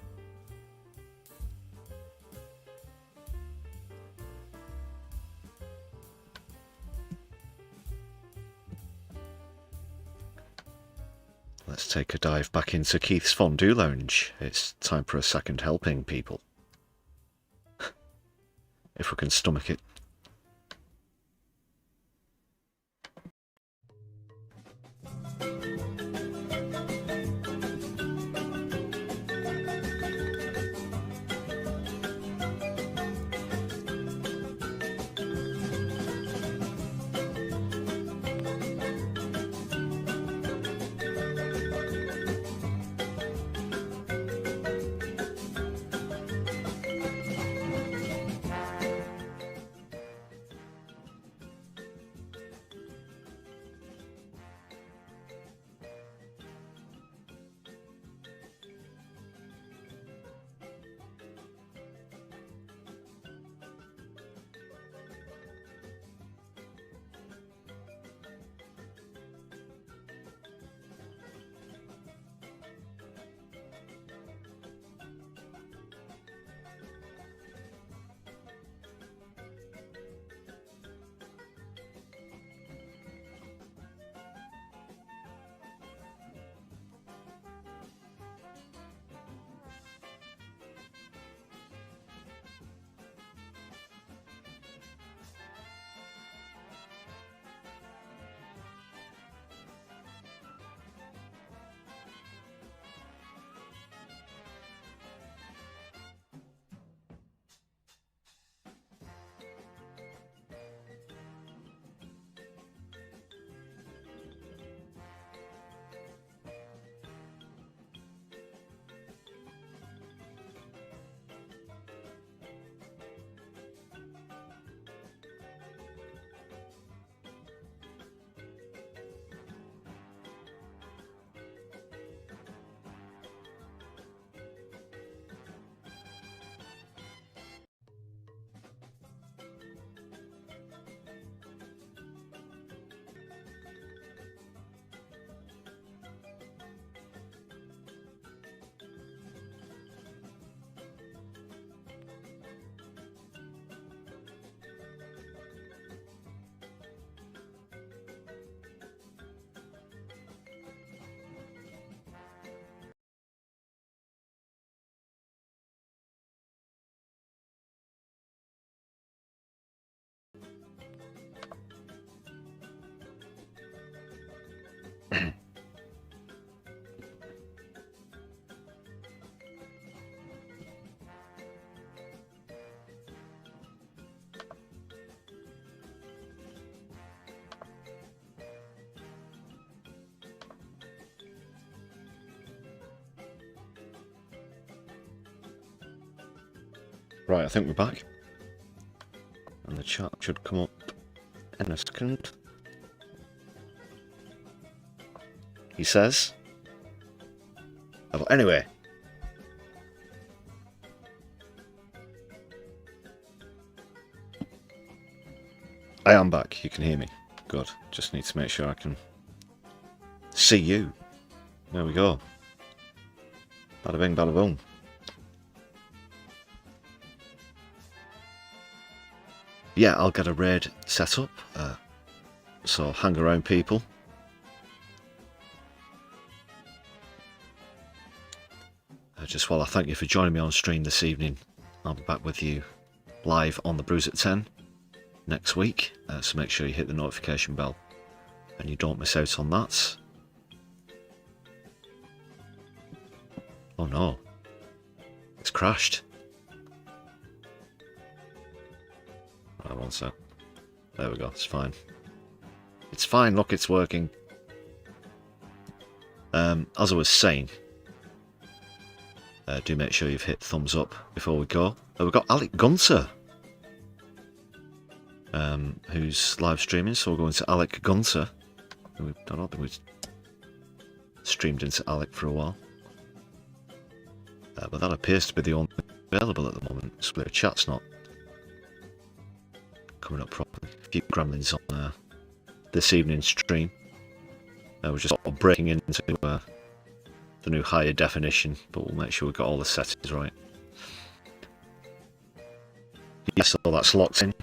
Let's take a dive back into Keith's Fondue Lounge. It's time for a second helping, people. If we can stomach it. Right, I think we're back. And the chat should come up in a second. He says. But anyway. I am back. You can hear me. Good. Just need to make sure I can see you. There we go. Bada bing, bada boom. Yeah, I'll get a raid set up. So hang around, people. Just while I thank you for joining me on stream this evening, I'll be back with you live on the Brews at 10 next week. So make sure you hit the notification bell and you don't miss out on that. Oh no, it's crashed. Right, one sec. There we go, it's fine. It's fine, look, it's working. As I was saying, do make sure you've hit thumbs up before we go. We've got Alec Gunter, who's live streaming, so we're going to Alec Gunter. I don't think we've streamed into Alec for a while. But that appears to be the only available at the moment, so the chat's not coming up properly. A few gremlins on this evening's stream. We're just sort of breaking into the new higher definition, but we'll make sure we've got all the settings right. Yes, all that's locked in.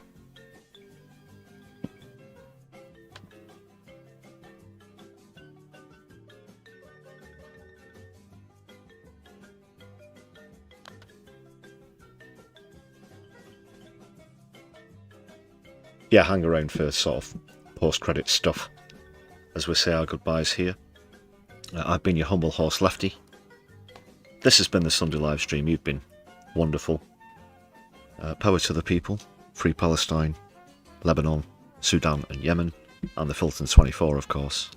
Yeah, hang around for sort of post-credit stuff as we say our goodbyes here. I've been your humble host, Lefty. This has been the Sunday live stream. You've been wonderful. Power to the people, free Palestine, Lebanon, Sudan and Yemen, and the Fulton 24, of course.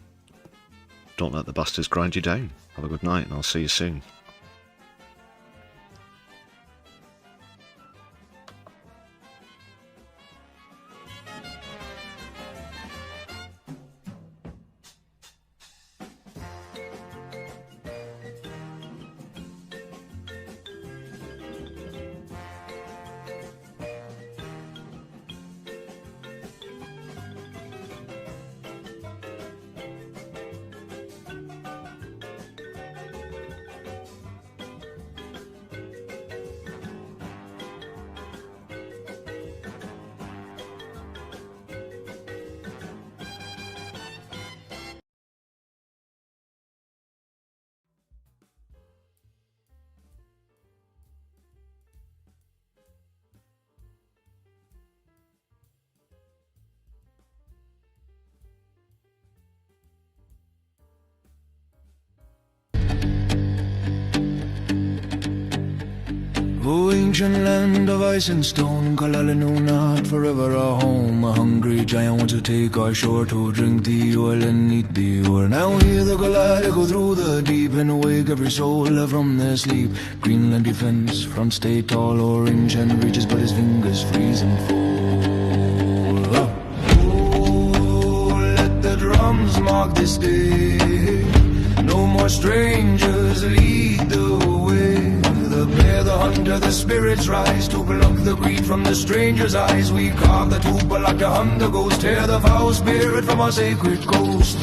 Don't let the bastards grind you down. Have a good night and I'll see you soon. O ancient land of ice and stone, Kalala know not forever our home. A hungry giant wants to take our shore, to drink the oil and eat the ore. Now hear the Kalala go through the deep and awake every soul from their sleep. Greenland defense, front stay tall, orange and reaches, but his fingers freeze and fall. Oh, let the drums mark this day. No more strangers lead the way. The bear, the hunter, the spirits rise to pluck the greed from the stranger's eyes. We carve the tuba like the hunter ghost, tear the foul spirit from our sacred coast.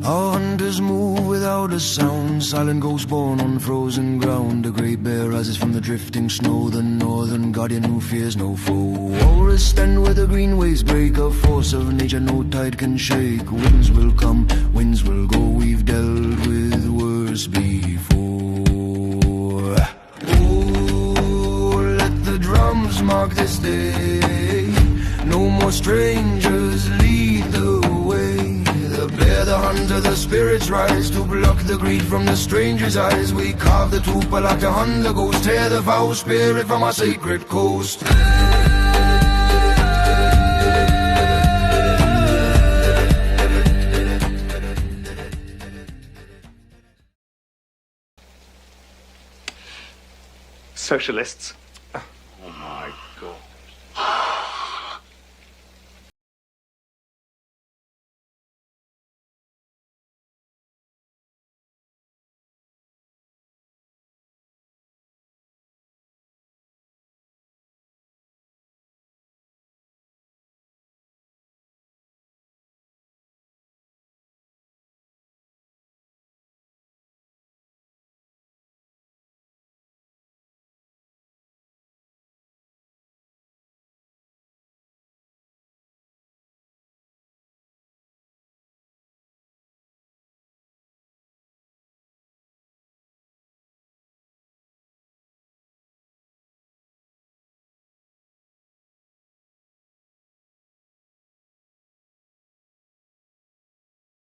Our hunters move without a sound, silent ghost born on frozen ground. The great bear rises from the drifting snow, the northern guardian who fears no foe. Walrus stand where the green waves break, a force of nature no tide can shake. Winds will come, winds will go, we've dealt with worse before. Oh, let the drums mark this day. No more strangers lead the way. The bear, the the hunter, the spirits rise to block the greed from the stranger's eyes. We carve the tupa like the hunter ghost, tear the foul spirit from our sacred coast. Socialists,